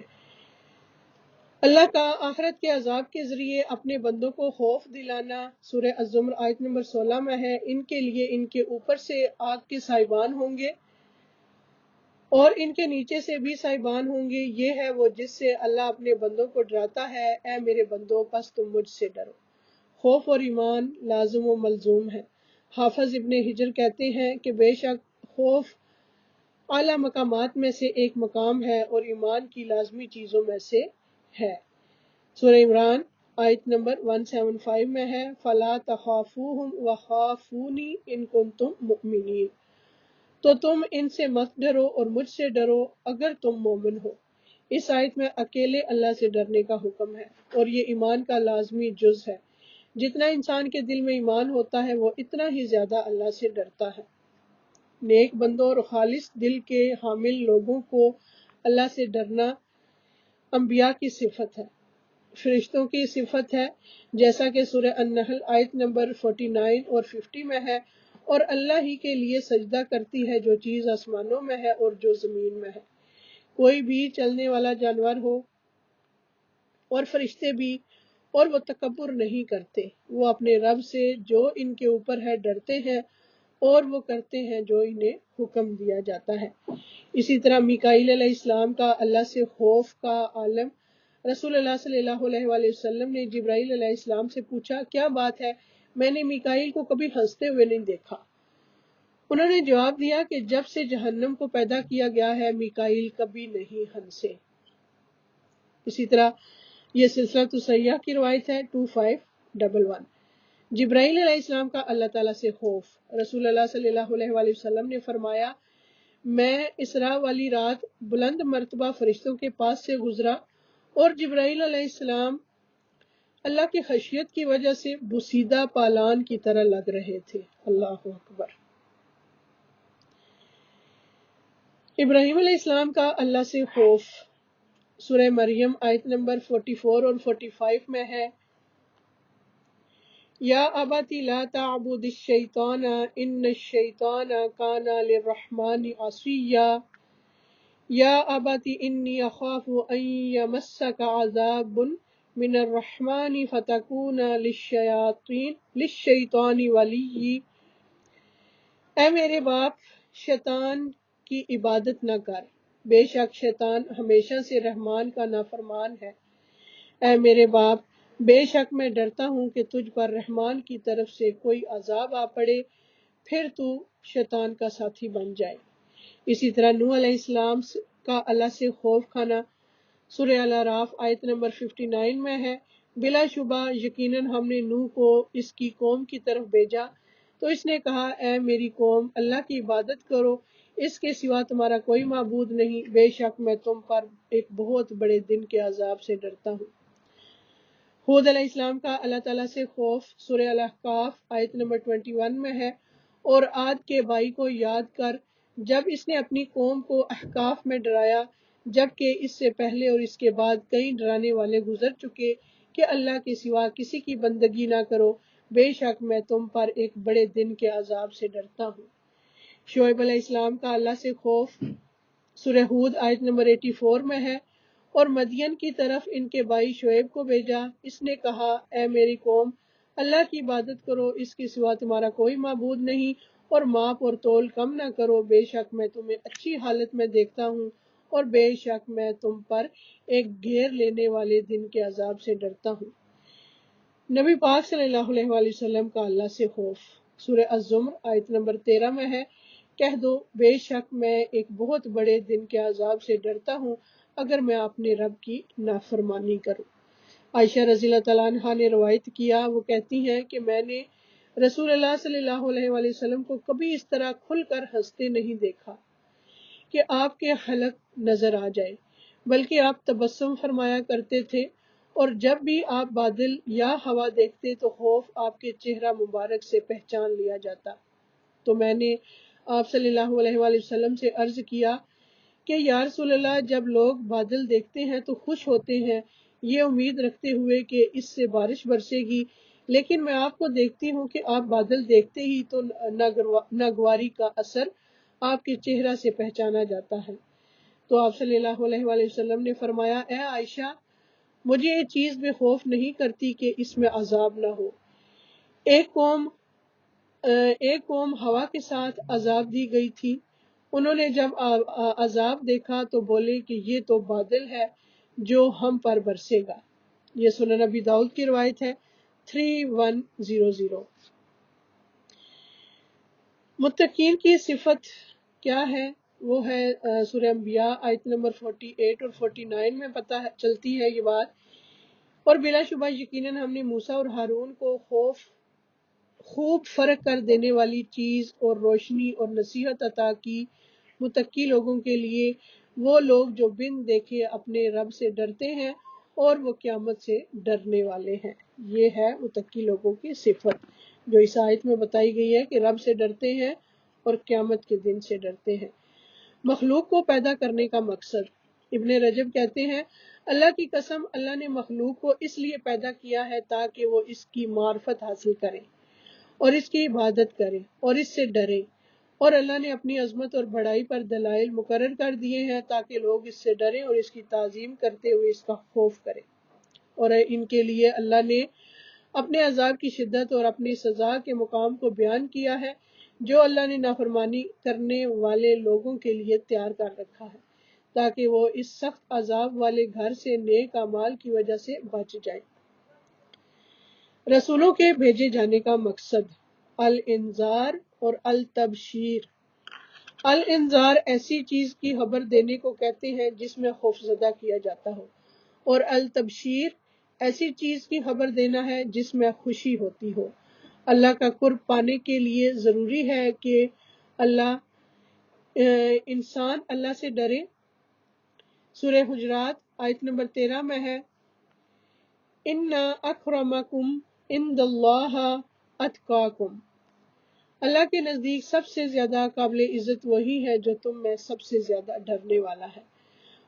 اللہ کا آخرت کے عذاب کے ذریعے اپنے بندوں کو خوف دلانا سورہ الزمر آیت نمبر 16 میں ہے۔ ان کے لیے ان کے اوپر سے آگ کے سائبان ہوں گے اور ان کے نیچے سے بھی سائبان ہوں گے، یہ ہے وہ جس سے اللہ اپنے بندوں کو ڈراتا ہے، اے میرے بندوں پس تم مجھ سے ڈرو۔ خوف اور ایمان لازم و ملزوم ہے۔ حافظ ابن حجر کہتے ہیں کہ بے شک خوف اعلیٰ مقامات میں سے ایک مقام ہے اور ایمان کی لازمی چیزوں میں سے ہے۔ سورہ عمران آیت نمبر 175 میں ہے، فَلَا تَخَافُوهُمْ وَخَافُونِي إِن كُنتُم مُؤْمِنِينَ، تو تم ان سے مت ڈرو اور مجھ سے ڈرو اگر تم مومن ہو۔ اس آیت میں اکیلے اللہ سے ڈرنے کا حکم ہے اور یہ ایمان کا لازمی جز ہے۔ جتنا انسان کے دل میں ایمان ہوتا ہے وہ اتنا ہی زیادہ اللہ سے ڈرتا ہے۔ نیک بندوں اور خالص دل کے حامل لوگوں کو اللہ سے ڈرنا انبیاء کی صفت ہے، فرشتوں کی صفت ہے، جیسا کہ سورہ النحل آیت نمبر 49 اور 50 میں ہے، اور اللہ ہی کے لیے سجدہ کرتی ہے جو چیز آسمانوں میں ہے اور جو زمین میں ہے، کوئی بھی چلنے والا جانور ہو اور فرشتے بھی، اور وہ تکبر نہیں کرتے، وہ اپنے رب سے جو ان کے اوپر ہے ڈرتے ہیں اور وہ کرتے ہیں جو انہیں حکم دیا جاتا ہے۔ اسی طرح میکائیل علیہ السلام کا اللہ سے خوف کا عالم رسول اللہ صلی اللہ علیہ وآلہ وسلم نے جبرائیل علیہ السلام سے پوچھا، کیا بات ہے، میں نے میکائیل کو کبھی ہنستے ہوئے نہیں دیکھا۔ انہوں نے جواب دیا کہ جب سے جہنم کو پیدا کیا گیا ہے میکائیل کبھی نہیں ہنسے۔ اسی طرح یہ سلسلہ صحیحہ کی روایت ہے 2511۔ جبرائیل علیہ السلام کا اللہ تعالیٰ سے خوف، رسول اللہ صلی اللہ علیہ وآلہ وسلم نے فرمایا، میں اسراء والی رات بلند مرتبہ فرشتوں کے پاس سے گزرا اور جبرائیل علیہ السلام اللہ کی خشیت کی وجہ سے بوسیدہ پالان کی طرح لگ رہے تھے۔ اللہ اکبر۔ ابراہیم علیہ السلام کا اللہ سے خوف، سورہ مریم آیت نمبر 44 اور 45 میں ہے، یا ابت لا تعبد الشیطان ان الشیطان کان للرحمن عصیا، یا ابت انی اخاف ان یمسک عذاب من الرحمن فتکون للشیطان ولی، اے میرے باپ شیطان کی عبادت نہ کر، بے شک شیطان ہمیشہ سے رحمان کا نافرمان ہے۔ اے میرے باپ بے شک میں ڈرتا ہوں کہ تجھ پر رحمان کی طرف سے کوئی عذاب آ پڑے پھر تو شیطان کا ساتھی بن جائے۔ اسی طرح نوح علیہ السلام کا اللہ سے خوف کھانا سورہ الاعراف آیت نمبر 59 میں ہے، بلا شبہ یقیناً ہم نے نوح کو اس کی قوم کی طرف بھیجا تو اس نے کہا، اے میری قوم اللہ کی عبادت کرو، اس کے سوا تمہارا کوئی معبود نہیں، بے شک میں تم پر ایک بہت بڑے دن کے عذاب سے ڈرتا ہوں۔ ہود علیہ السلام کا اللہ تعالیٰ سے خوف سورہ الاحقاف آیت نمبر 21 میں ہے، اور عاد کے بھائی کو یاد کر جب اس نے اپنی قوم کو احقاف میں ڈرایا، جبکہ اس سے پہلے اور اس کے بعد کئی ڈرانے والے گزر چکے کہ اللہ کے سوا کسی کی بندگی نہ کرو، بے شک میں تم پر ایک بڑے دن کے عذاب سے ڈرتا ہوں۔ شعیب علیہ السلام کا اللہ سے خوف سورہ ہود آیت نمبر 84 میں ہے، اور مدین کی طرف ان کے بھائی شعیب کو بھیجا، اس نے کہا، اے میری قوم اللہ کی عبادت کرو، اس کے سوا تمہارا کوئی معبود نہیں، اور ماپ اور تول کم نہ کرو، بے شک میں تمہیں اچھی حالت میں دیکھتا ہوں اور بے شک میں تم پر ایک گھیر لینے والے دن کے عذاب سے ڈرتا ہوں۔ نبی پاک صلی اللہ علیہ وآلہ وسلم کا اللہ سے خوف سورہ الزمر آیت نمبر 13 میں ہے، کہہ دو بے شک میں ایک بہت بڑے دن کے عذاب سے ڈرتا ہوں اگر میں اپنے رب کی نافرمانی کروں۔ عائشہ رضی اللہ تعالیٰ عنہا نے روایت کیا، وہ کہتی ہیں کہ میں نے رسول اللہ صلی اللہ علیہ وآلہ وسلم کو کبھی اس طرح کھل کر ہنستے نہیں دیکھا کہ آپ کے حلق نظر آ جائے، بلکہ آپ تبسم فرمایا کرتے تھے، اور جب بھی آپ بادل یا ہوا دیکھتے تو خوف آپ کے چہرہ مبارک سے پہچان لیا جاتا۔ تو میں نے آپ صلی اللہ علیہ وآلہ وسلم سے عرض کیا کہ یا رسول اللہ، جب لوگ بادل دیکھتے ہیں تو خوش ہوتے ہیں، یہ امید رکھتے ہوئے کہ اس سے بارش برسے گی، لیکن میں آپ کو دیکھتی ہوں کہ آپ بادل دیکھتے ہی تو ناگواری کا اثر آپ کے چہرہ سے پہچانا جاتا ہے۔ تو آپ صلی اللہ علیہ وآلہ وسلم نے فرمایا، اے عائشہ، مجھے یہ چیز بے خوف نہیں کرتی کہ اس میں عذاب نہ ہو۔ ایک قوم ہوا کے ساتھ عذاب دی گئی تھی، انہوں نے جب عذاب دیکھا تو بولے کہ یہ تو بادل ہے جو ہم پر برسے گا۔ یہ سنن نبی داؤد کی روایت ہے 3100۔ متقین کی صفت کیا ہے؟ وہ ہے سورہ انبیاء آیت نمبر 48 اور 49 میں پتہ چلتی ہے یہ بات۔ اور بلا شبہ یقیناً ہم نے موسیٰ اور ہارون کو خوب فرق کر دینے والی چیز اور روشنی اور نصیحت عطا کی۔ متقی لوگوں کے لیے وہ لوگ جو بن دیکھے اپنے رب سے ڈرتے ہیں اور وہ قیامت سے ڈرنے والے ہیں۔ یہ ہے متقی لوگوں کی صفت جو اس آیت میں بتائی گئی ہے کہ رب سے ڈرتے ہیں اور قیامت کے دن سے ڈرتے ہیں۔ مخلوق کو پیدا کرنے کا مقصد، ابن رجب کہتے ہیں، اللہ کی قسم، اللہ نے مخلوق کو اس لیے پیدا کیا ہے تاکہ وہ اس کی معرفت حاصل کریں اور اس کی عبادت کریں اور اس سے ڈریں، اور اللہ نے اپنی عظمت اور بڑائی پر دلائل مقرر کر دیے ہیں تاکہ لوگ اس سے ڈریں اور اس کی تعظیم کرتے ہوئے اس کا خوف کریں۔ اور ان کے لیے اللہ نے اپنے عذاب کی شدت اور اپنی سزا کے مقام کو بیان کیا ہے جو اللہ نے نافرمانی کرنے والے لوگوں کے لیے تیار کر رکھا ہے تاکہ وہ اس سخت عذاب والے گھر سے نیک اعمال کی وجہ سے بچ جائیں۔ رسولوں کے بھیجے جانے کا مقصد، الانذار اور التبشیر۔ الانذار ایسی چیز کی خبر دینے کو کہتے ہیں جس میں خوفزدہ کیا جاتا ہو، اور التبشیر ایسی چیز کی خبر دینا ہے جس میں خوشی ہوتی ہو۔ اللہ کا قرب پانے کے لیے ضروری ہے کہ انسان اللہ سے ڈرے۔ سورہ حجرات آیت نمبر 13 میں ہے، اِنَّ أَكْرَمَكُمْ عِندَ اللَّهِ أَتْقَاكُمْ۔ اللہ کے نزدیک سب سے زیادہ قابل عزت وہی ہے جو تم میں سب سے زیادہ ڈرنے والا ہے۔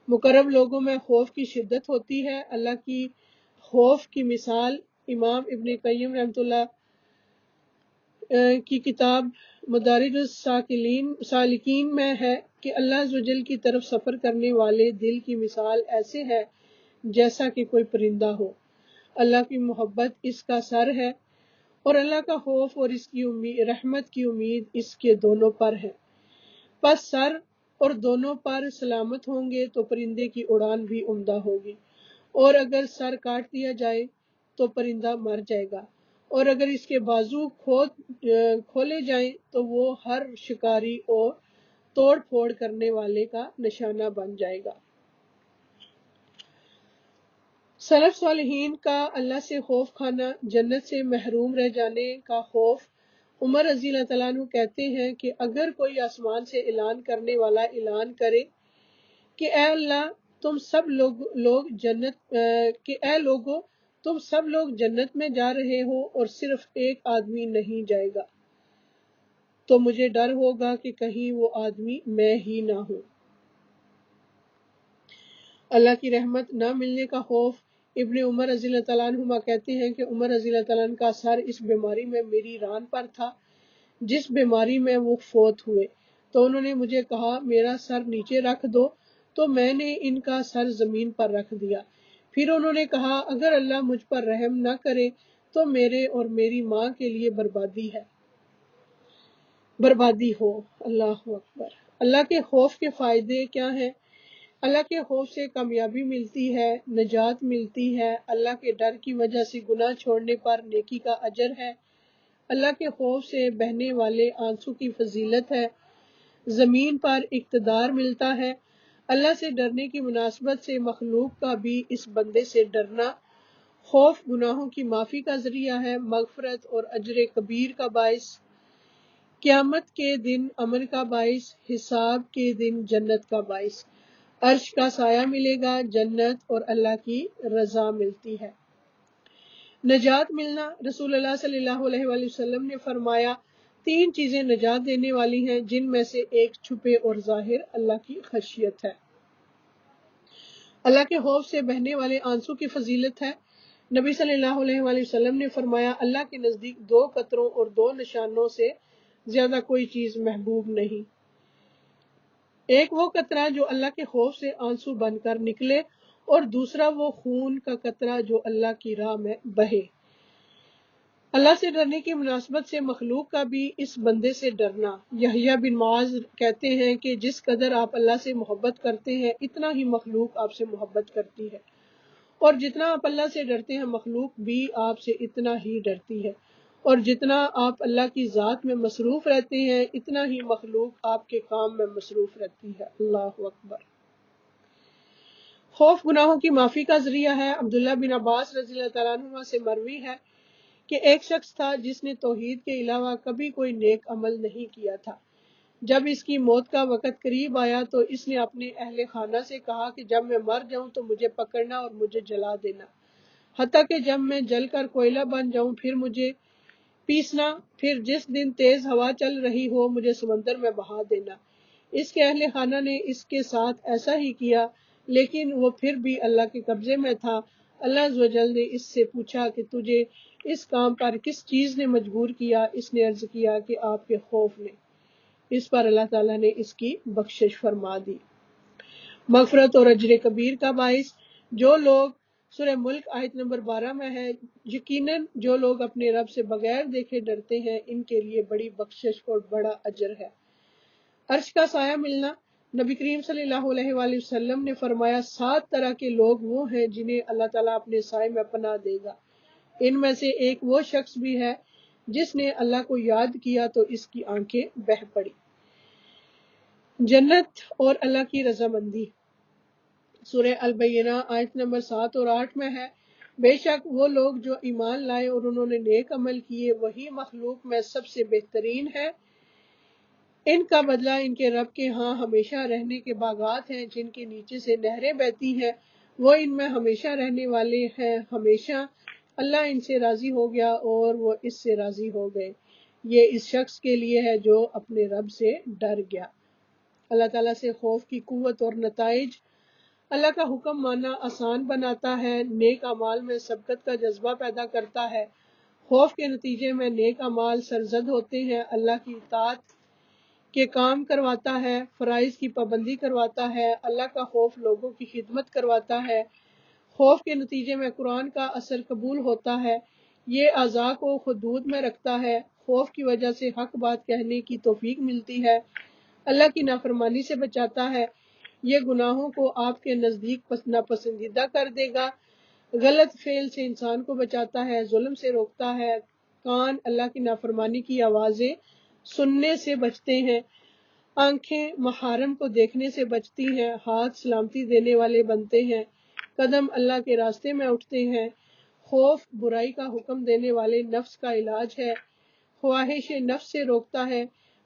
مقرب لوگوں میں خوف کی شدت ہوتی ہے۔ اللہ کی خوف کی مثال امام ابن قیم رحمۃ اللہ کی کتاب مدارج السالکین میں ہے کہ اللہ عز و جل کی طرف سفر کرنے والے دل کی مثال ایسے ہے جیسا کہ کوئی پرندہ ہو۔ اللہ کی محبت اس کا سر ہے اور اللہ کا خوف اور اس کی رحمت کی امید اس کے دونوں پر ہے۔ پس سر اور دونوں پر سلامت ہوں گے تو پرندے کی اڑان بھی عمدہ ہوگی، اور اگر سر کاٹ دیا جائے تو پرندہ مر جائے گا، اور اگر اس کے بازو کھولے جائیں تو وہ ہر شکاری اور توڑ پھوڑ کرنے والے کا نشانہ بن جائے گا۔ سلف صالحین کا اللہ سے خوف کھانا، جنت سے محروم رہ جانے کا خوف۔ عمر رضی اللہ تعالیٰ عنہ کہتے ہیں کہ اگر کوئی آسمان سے اعلان کرنے والا اعلان کرے کہ اے اللہ تم سب لوگ جنت میں جا رہے ہو اور صرف ایک آدمی نہیں جائے گا، تو مجھے ڈر ہوگا کہ کہیں وہ آدمی میں ہی نہ ہوں۔ اللہ کی رحمت نہ ملنے کا خوف۔ ابن عمر رضی اللہ تعالیٰ عنہما کہتے ہیں کہ عمر رضی اللہ تعالیٰ عنہ کا سر اس بیماری میں میری ران پر تھا جس بیماری میں وہ فوت ہوئے، تو انہوں نے مجھے کہا میرا سر نیچے رکھ دو، تو میں نے ان کا سر زمین پر رکھ دیا۔ پھر انہوں نے کہا اگر اللہ مجھ پر رحم نہ کرے تو میرے اور میری ماں کے لیے بربادی ہو۔ اللہ اکبر۔ اللہ کے خوف کے فائدے کیا ہیں؟ اللہ کے خوف سے کامیابی ملتی ہے، نجات ملتی ہے، اللہ کے ڈر کی وجہ سے گناہ چھوڑنے پر نیکی کا اجر ہے، اللہ کے خوف سے بہنے والے آنسو کی فضیلت ہے، زمین پر اقتدار ملتا ہے۔ اللہ سے ڈرنے کی مناسبت سے مخلوق کا بھی اس بندے سے ڈرنا خوف گناہوں کی معافی کا ذریعہ ہے، مغفرت اور اجر کبیر کا باعث، قیامت کے دن امن کا باعث، حساب کے دن جنت کا باعث، عرش کا سایہ ملے گا، جنت اور اللہ کی رضا ملتی ہے۔ نجات ملنا، رسول اللہ صلی اللہ علیہ وآلہ وسلم نے فرمایا 3 چیزیں نجات دینے والی ہیں، جن میں سے ایک چھپے اور ظاہر اللہ کی خشیت ہے، اللہ کے خوف سے بہنے والے آنسو کی فضیلت ہے۔ نبی صلی اللہ علیہ وآلہ وسلم نے فرمایا اللہ کے نزدیک 2 قطروں اور 2 نشانوں سے زیادہ کوئی چیز محبوب نہیں، ایک وہ قطرہ جو اللہ کے خوف سے آنسو بن کر نکلے، اور دوسرا وہ خون کا قطرہ جو اللہ کی راہ میں بہے۔ اللہ سے ڈرنے کی مناسبت سے مخلوق کا بھی اس بندے سے ڈرنا۔ یحییٰ بن معاذ کہتے ہیں کہ جس قدر آپ اللہ سے محبت کرتے ہیں اتنا ہی مخلوق آپ سے محبت کرتی ہے، اور جتنا آپ اللہ سے ڈرتے ہیں مخلوق بھی آپ سے اتنا ہی ڈرتی ہے، اور جتنا آپ اللہ کی ذات میں مصروف رہتے ہیں اتنا ہی مخلوق آپ کے کام میں مصروف رہتی ہے۔ اللہ اکبر۔ خوف گناہوں کی معافی کا ذریعہ ہے۔ عبداللہ بن عباس رضی اللہ تعالیٰ عنہ سے مروی ہے کہ ایک شخص تھا جس نے توحید کے علاوہ کبھی کوئی نیک عمل نہیں کیا تھا۔ جب اس کی موت کا وقت قریب آیا تو اس نے اپنے اہل خانہ سے کہا کہ جب میں مر جاؤں تو مجھے پکڑنا اور مجھے جلا دینا، حتیٰ کہ جب میں جل کر کوئلہ بن جاؤں پھر مجھے پیسنا، پھر جس دن تیز ہوا چل رہی ہو مجھے سمندر میں بہا دینا۔ اس کے اہل خانہ نے اس کے ساتھ ایسا ہی کیا، لیکن وہ پھر بھی اللہ کے قبضے میں تھا۔ اللہ عز و جل نے اس سے پوچھا کہ تجھے اس کام پر کس چیز نے مجبور کیا؟ اس نے عرض کیا کہ آپ کے خوف نے۔ اس پر اللہ تعالیٰ نے اس کی بخشش فرما دی۔ مغفرت اور اجر کبیر کا باعث، جو لوگ سورہ ملک آیت نمبر 12 میں ہے، یقیناً جو لوگ اپنے رب سے بغیر دیکھے ڈرتے ہیں ان کے لیے بڑی بخشش اور بڑا اجر ہے۔ عرش کا سایہ ملنا، نبی کریم صلی اللہ علیہ وآلہ وسلم نے فرمایا 7 طرح کے لوگ وہ ہیں جنہیں اللہ تعالیٰ اپنے سائے میں پناہ دے گا۔ ان میں سے ایک وہ شخص بھی ہے جس نے اللہ کو یاد کیا تو اس کی آنکھیں بہہ پڑی۔ جنت اور اللہ کی رضامندی، سورہ البینہ آیت نمبر 7 اور 8 میں ہے، بے شک وہ لوگ جو ایمان لائے اور انہوں نے نیک عمل کیے وہی مخلوق میں سب سے بہترین ہے، ان کا بدلہ ان کے رب کے ہاں ہمیشہ رہنے کے باغات ہیں جن کے نیچے سے نہریں بہتی ہیں، وہ ان میں ہمیشہ رہنے والے ہیں ہمیشہ۔ اللہ ان سے راضی ہو گیا اور وہ اس سے راضی ہو گئے، یہ اس شخص کے لیے ہے جو اپنے رب سے ڈر گیا۔ اللہ تعالیٰ سے خوف کی قوت اور نتائج، اللہ کا حکم ماننا آسان بناتا ہے، نیک اعمال میں سبقت کا جذبہ پیدا کرتا ہے، خوف کے نتیجے میں نیک اعمال سرزد ہوتے ہیں، اللہ کی اطاعت کے کام کرواتا ہے، فرائض کی پابندی کرواتا ہے، اللہ کا خوف لوگوں کی خدمت کرواتا ہے، خوف کے نتیجے میں قرآن کا اثر قبول ہوتا ہے، یہ اعضاء کو حدود میں رکھتا ہے، خوف کی وجہ سے حق بات کہنے کی توفیق ملتی ہے، اللہ کی نافرمانی سے بچاتا ہے، یہ گناہوں کو آپ کے نزدیک ناپسندیدہ کر دے گا، غلط فعل سے انسان کو بچاتا ہے، ظلم سے روکتا ہے، کان اللہ کی نافرمانی کی آوازیں سننے سے بچتے ہیں، آنکھیں محارم کو دیکھنے سے بچتی ہیں، ہاتھ سلامتی دینے والے بنتے ہیں، قدم اللہ کے راستے میں اٹھتے ہیں، خوف برائی کا حکم دینے والے نفس کا علاج ہے، خواہش نفس سے روکتا ہے،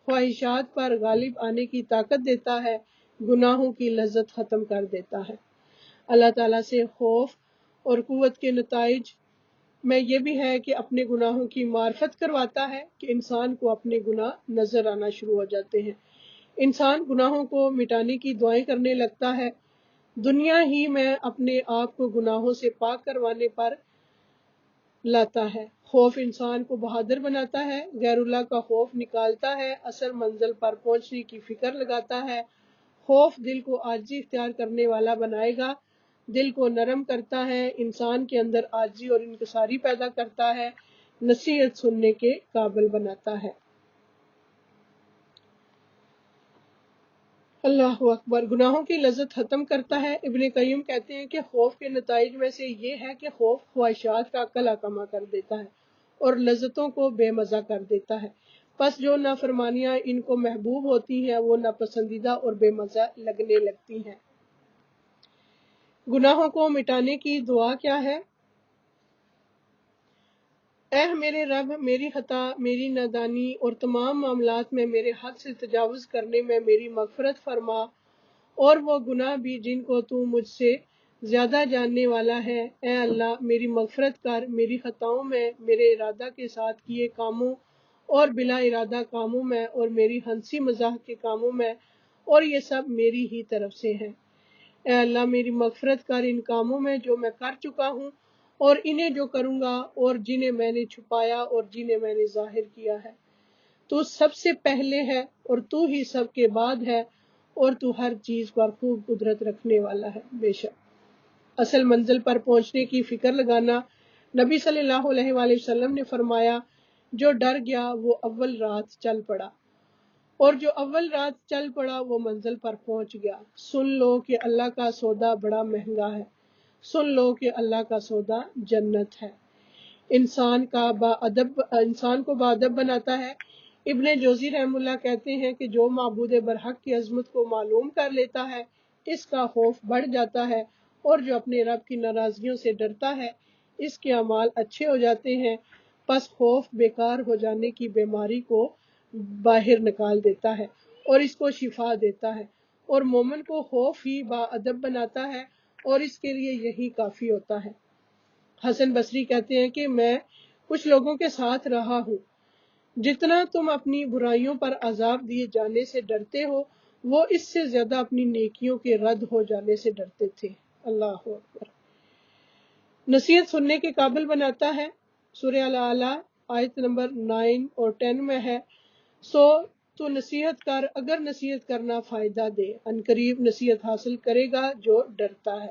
خواہشات پر غالب آنے کی طاقت دیتا ہے، گناہوں کی لذت ختم کر دیتا ہے۔ اللہ تعالیٰ سے خوف اور قوت کے نتائج میں یہ بھی ہے کہ اپنے گناہوں کی معرفت کرواتا ہے کہ انسان کو اپنے گناہ نظر آنا شروع ہو جاتے ہیں، انسان گناہوں کو مٹانے کی دعائیں کرنے لگتا ہے، دنیا ہی میں اپنے آپ کو گناہوں سے پاک کروانے پر لاتا ہے، خوف انسان کو بہادر بناتا ہے، غیر اللہ کا خوف نکالتا ہے، اصل منزل پر پہنچنے کی فکر لگاتا ہے، خوف دل کو عاجزی اختیار کرنے والا بنائے گا، دل کو نرم کرتا ہے، انسان کے اندر عاجزی اور انکساری پیدا کرتا ہے، نصیحت سننے کے قابل بناتا ہے۔ اللہ اکبر۔ گناہوں کی لذت ختم کرتا ہے، ابن قیم کہتے ہیں کہ خوف کے نتائج میں سے یہ ہے کہ خوف خواہشات کا قلع کما کر دیتا ہے اور لذتوں کو بے مزہ کر دیتا ہے، پس جو نافرمانیاں ان کو محبوب ہوتی ہیں وہ ناپسندیدہ اور بے مزہ لگنے لگتی ہیں۔ گناہوں کو مٹانے کی دعا کیا ہے؟ اے میرے رب، میری خطا، میری نادانی اور تمام معاملات میں میرے حد سے تجاوز کرنے میں میری مغفرت فرما، اور وہ گناہ بھی جن کو تو مجھ سے زیادہ جاننے والا ہے۔ اے اللہ، میری مغفرت کر، میری خطاؤں میں، میرے ارادہ کے ساتھ کیے کاموں اور بلا ارادہ کاموں میں، اور میری ہنسی مذاق کے کاموں میں، اور یہ سب میری ہی طرف سے ہیں۔ اے اللہ، میری مغفرت کر ان کاموں میں جو میں کر چکا ہوں، اور انہیں جو کروں گا، اور جنہیں میں نے چھپایا اور جنہیں میں نے ظاہر کیا ہے۔ تو سب سے پہلے ہے اور تو ہی سب کے بعد ہے، اور تو ہر چیز پر خوب قدرت رکھنے والا ہے۔ بے شک اصل منزل پر پہنچنے کی فکر لگانا۔ نبی صلی اللہ علیہ وآلہ وسلم نے فرمایا، جو ڈر گیا وہ اول رات چل پڑا، اور جو اول رات چل پڑا وہ منزل پر پہنچ گیا۔ سن لو کہ اللہ کا سودا بڑا مہنگا ہے، سن لو کہ اللہ کا سودا جنت ہے۔ انسان کو باادب بناتا ہے۔ ابن جوزی رحم اللہ کہتے ہیں کہ جو معبود برحق کی عظمت کو معلوم کر لیتا ہے، اس کا خوف بڑھ جاتا ہے، اور جو اپنے رب کی ناراضگیوں سے ڈرتا ہے، اس کے اعمال اچھے ہو جاتے ہیں۔ پس خوف بیکار ہو جانے کی بیماری کو باہر نکال دیتا ہے اور اس کو شفا دیتا ہے، اور مومن کو خوف ہی باادب بناتا ہے، اور اس کے لیے یہی کافی ہوتا ہے۔ حسن بصری کہتے ہیں کہ میں کچھ لوگوں کے ساتھ رہا ہوں، جتنا تم اپنی برائیوں پر عذاب دیے جانے سے ڈرتے ہو، وہ اس سے زیادہ اپنی نیکیوں کے رد ہو جانے سے ڈرتے تھے۔ اللہ اکبر۔ نصیحت سننے کے قابل بناتا ہے۔ سورہ الاعلیٰ آیت نمبر 9 اور 10 میں ہے، سو تو نصیحت کر اگر نصیحت کرنا فائدہ دے، عنقریب نصیحت حاصل کرے گا جو ڈرتا ہے۔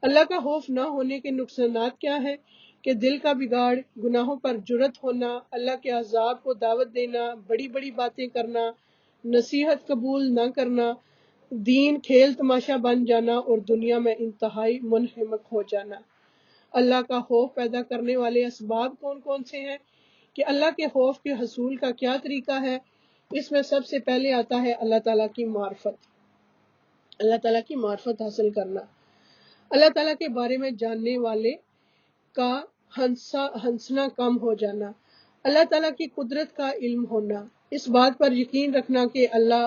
اللہ کا خوف نہ ہونے کے نقصانات کیا ہیں؟ کہ دل کا بگاڑ، گناہوں پر جرأت ہونا، اللہ کے عذاب کو دعوت دینا، بڑی بڑی باتیں کرنا، نصیحت قبول نہ کرنا، دین کھیل تماشا بن جانا، اور دنیا میں انتہائی منہمک ہو جانا۔ اللہ کا خوف پیدا کرنے والے اسباب کون کون سے ہیں؟ کہ اللہ کے خوف کے حصول کا کیا طریقہ ہے؟ اس میں سب سے پہلے آتا ہے اللہ تعالیٰ کی معرفت، اللہ تعالیٰ کی معرفت حاصل کرنا، اللہ تعالیٰ کے بارے میں جاننے والے کا ہنسنا کم ہو جانا، اللہ تعالیٰ کی قدرت کا علم ہونا، اس بات پر یقین رکھنا کہ اللہ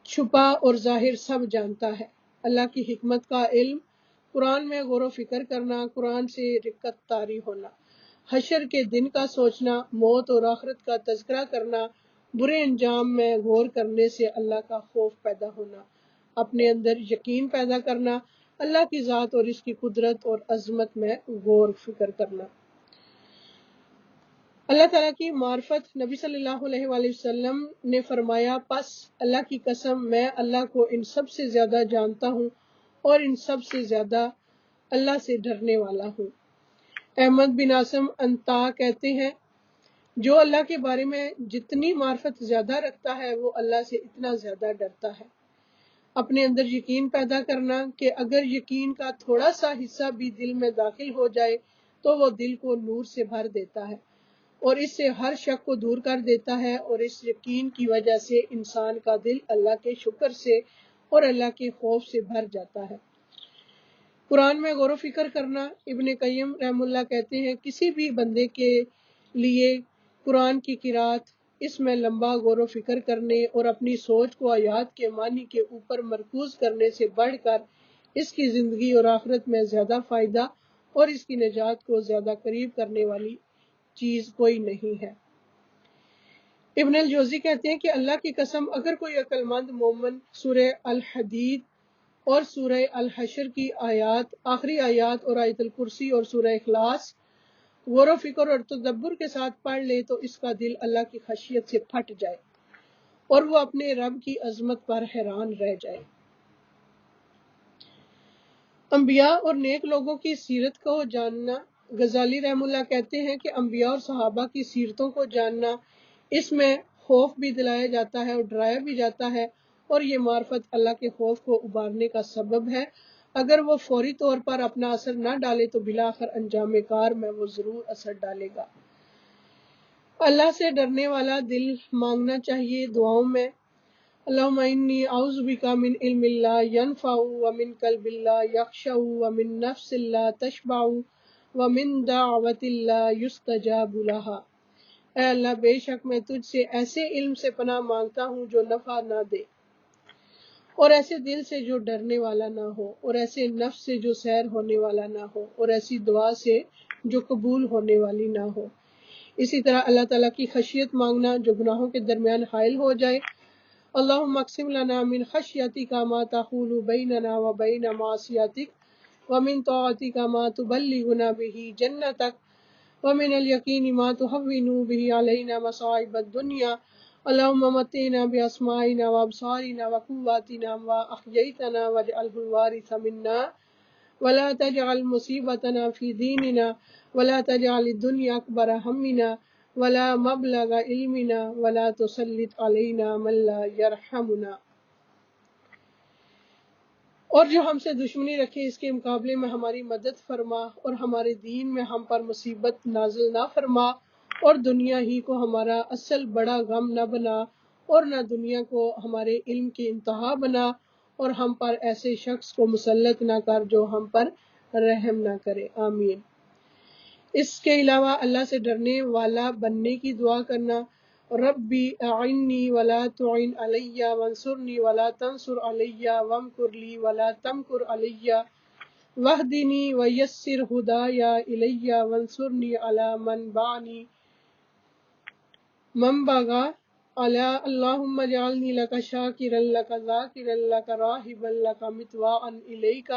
چھپا اور ظاہر سب جانتا ہے، اللہ کی حکمت کا علم، قرآن میں غور و فکر کرنا، قرآن سے رقت طاری ہونا، حشر کے دن کا سوچنا، موت اور آخرت کا تذکرہ کرنا، برے انجام میں غور کرنے سے اللہ کا خوف پیدا ہونا، اپنے اندر یقین پیدا کرنا، اللہ کی ذات اور اس کی قدرت اور عظمت میں غور و فکر کرنا۔ اللہ تعالیٰ کی معرفت۔ نبی صلی اللہ علیہ وآلہ وسلم نے فرمایا، پس اللہ کی قسم میں اللہ کو ان سب سے زیادہ جانتا ہوں اور ان سب سے زیادہ اللہ سے ڈرنے والا ہوں۔ احمد بن عاصم انطا کہتے ہیں، جو اللہ کے بارے میں جتنی معرفت زیادہ رکھتا ہے وہ اللہ سے اتنا زیادہ ڈرتا ہے۔ اپنے اندر یقین پیدا کرنا کہ اگر یقین کا تھوڑا سا حصہ بھی دل میں داخل ہو جائے تو وہ دل کو نور سے بھر دیتا ہے، اور اس سے ہر شک کو دور کر دیتا ہے، اور اس یقین کی وجہ سے انسان کا دل اللہ کے شکر سے اور اللہ کے خوف سے بھر جاتا ہے۔ قرآن میں غور و فکر کرنا۔ ابن قیم رحم اللہ کہتے ہیں، کسی بھی بندے کے لیے قرآن کی قرات، اس میں لمبا غور و فکر کرنے اور اپنی سوچ کو آیات کے معنی کے اوپر مرکوز کرنے سے بڑھ کر اس کی زندگی اور آخرت میں زیادہ فائدہ اور اس کی نجات کو زیادہ قریب کرنے والی چیز کوئی نہیں ہے۔ ابن الجوزی کہتے ہیں کہ اللہ کی قسم اگر کوئی عقل مند مومن سورہ الحدید اور سورہ الحشر کی آیات، آخری آیات اور آیت الکرسی اور سورہ اخلاص غور و فکر اور تدبر کے ساتھ پڑھ لے تو اس کا دل اللہ کی خشیت سے پھٹ جائے اور وہ اپنے رب کی عظمت پر حیران رہ جائے۔ انبیاء اور نیک لوگوں کی سیرت کو جاننا۔ غزالی رحم اللہ کہتے ہیں کہ انبیاء اور صحابہ کی سیرتوں کو جاننا، اس میں خوف بھی دلایا جاتا ہے اور ڈرایا بھی جاتا ہے، اور یہ معرفت اللہ کے خوف کو ابارنے کا سبب ہے۔ اگر وہ فوری طور پر اپنا اثر نہ ڈالے تو بالآخر انجام کار میں وہ ضرور اثر ڈالے گا۔ اللہ سے ڈرنے والا دل مانگنا چاہیے دعاؤں میں، اللہم انی اعوذ بک من علم لا ینفع ومن قلب لا یخشع ومن نفس لا تشبع ومن دعوت لا یستجاب لها۔ اے اللہ بے شک میں تجھ سے ایسے علم سے پناہ مانگتا ہوں جو نفع نہ دے، اور ایسے دل سے جو ڈرنے والا نہ ہو، اور ایسے نفس سے جو سیر ہونے والا نہ ہو، اور ایسی دعا سے جو قبول ہونے والی نہ ہو۔ اسی طرح اللہ تعالیٰ کی خشیت مانگنا جو گناہوں کے درمیان حائل ہو جائے۔ اللہم اقسم لنا من خشیتک ما تحول بیننا وبین معصیتک ومن طاعتک ما تبلغنا به جنتک ومن الیقین ما تهون به علینا مصائب الدنیا اللہم متعنا باسماعنا وابصارنا وقواتنا ما احییتنا واجعله الوارث منا ولا تجعل مصیبتنا فی دیننا ولا تجعل الدنیا اکبر ہمنا ولا مبلغ علمنا ولا تسلط علینا من لا یرحمنا۔ اور جو ہم سے دشمنی رکھے اس کے مقابلے میں ہماری مدد فرما، اور ہمارے دین میں ہم پر مصیبت نازل نہ فرما، اور دنیا ہی کو ہمارا اصل بڑا غم نہ بنا، اور نہ دنیا کو ہمارے علم کی انتہا بنا، اور ہم پر ایسے شخص کو مسلط نہ کر جو ہم پر رحم نہ کرے، آمین۔ اس کے علاوہ اللہ سے ڈرنے والا بننے کی دعا کرنا، ربی اعنی ولا تعن علی وانصرنی ولا تنصر علی وامکر لی ولا تمکر علی واہدنی ویسر ہدایا الی وانصرنی علی من بغی علی اللہم اجعلنی لک شاکرا لک ذاکرا لک راہبا لک مطواعا الیک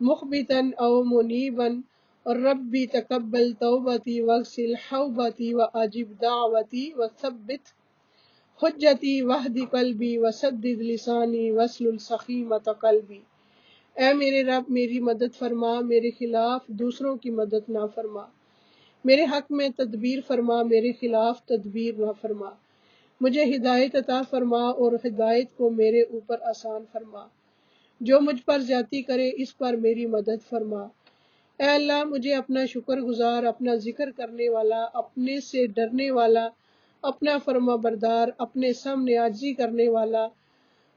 مخبتا او منیبا ربی تقبل توبتی واغسل حوبتی واجب دعوتی وثبت حجتی واہد قلبی وسدد لسانی واسلل سخیمۃ قلبی۔ اے میرے رب میری مدد فرما، میرے خلاف دوسروں کی مدد نہ فرما، میرے حق میں تدبیر فرما، میرے خلاف تدبیر نہ فرما، مجھے ہدایت عطا فرما اور ہدایت کو میرے اوپر آسان فرما، جو مجھ پر زیادتی کرے اس پر میری مدد فرما۔ اے اللہ مجھے اپنا شکر گزار، اپنا ذکر کرنے والا، اپنے سے ڈرنے والا، اپنا فرما بردار، اپنے سامنے عاجزی کرنے والا،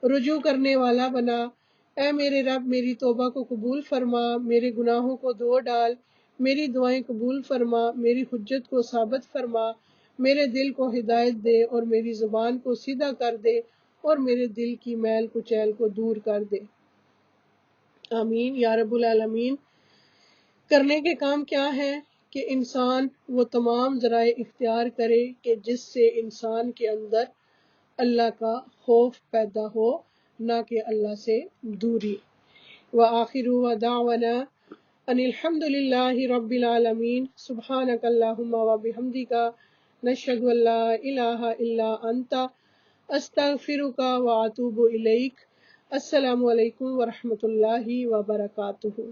رجوع کرنے والا بنا۔ اے میرے رب میری توبہ کو قبول فرما، میرے گناہوں کو دھو ڈال، میری دعائیں قبول فرما، میری حجت کو ثابت فرما، میرے دل کو ہدایت دے اور میری زبان کو سیدھا کر دے، اور میرے دل کی میل کچیل کو دور کر دے، آمین یا رب العالمین۔ کرنے کے کام کیا ہے کہ انسان وہ تمام ذرائع اختیار کرے کہ جس سے انسان کے اندر اللہ کا خوف پیدا ہو، نہ کہ اللہ سے دوری۔ وآخر دعوانا ان الحمد للہ رب العالمین، سبحانک اللہم وبحمدک، نشہد ان لا الہ الا انت، استغفرک واتوب الیک۔ السلام علیکم ورحمۃ اللہ وبرکاتہ۔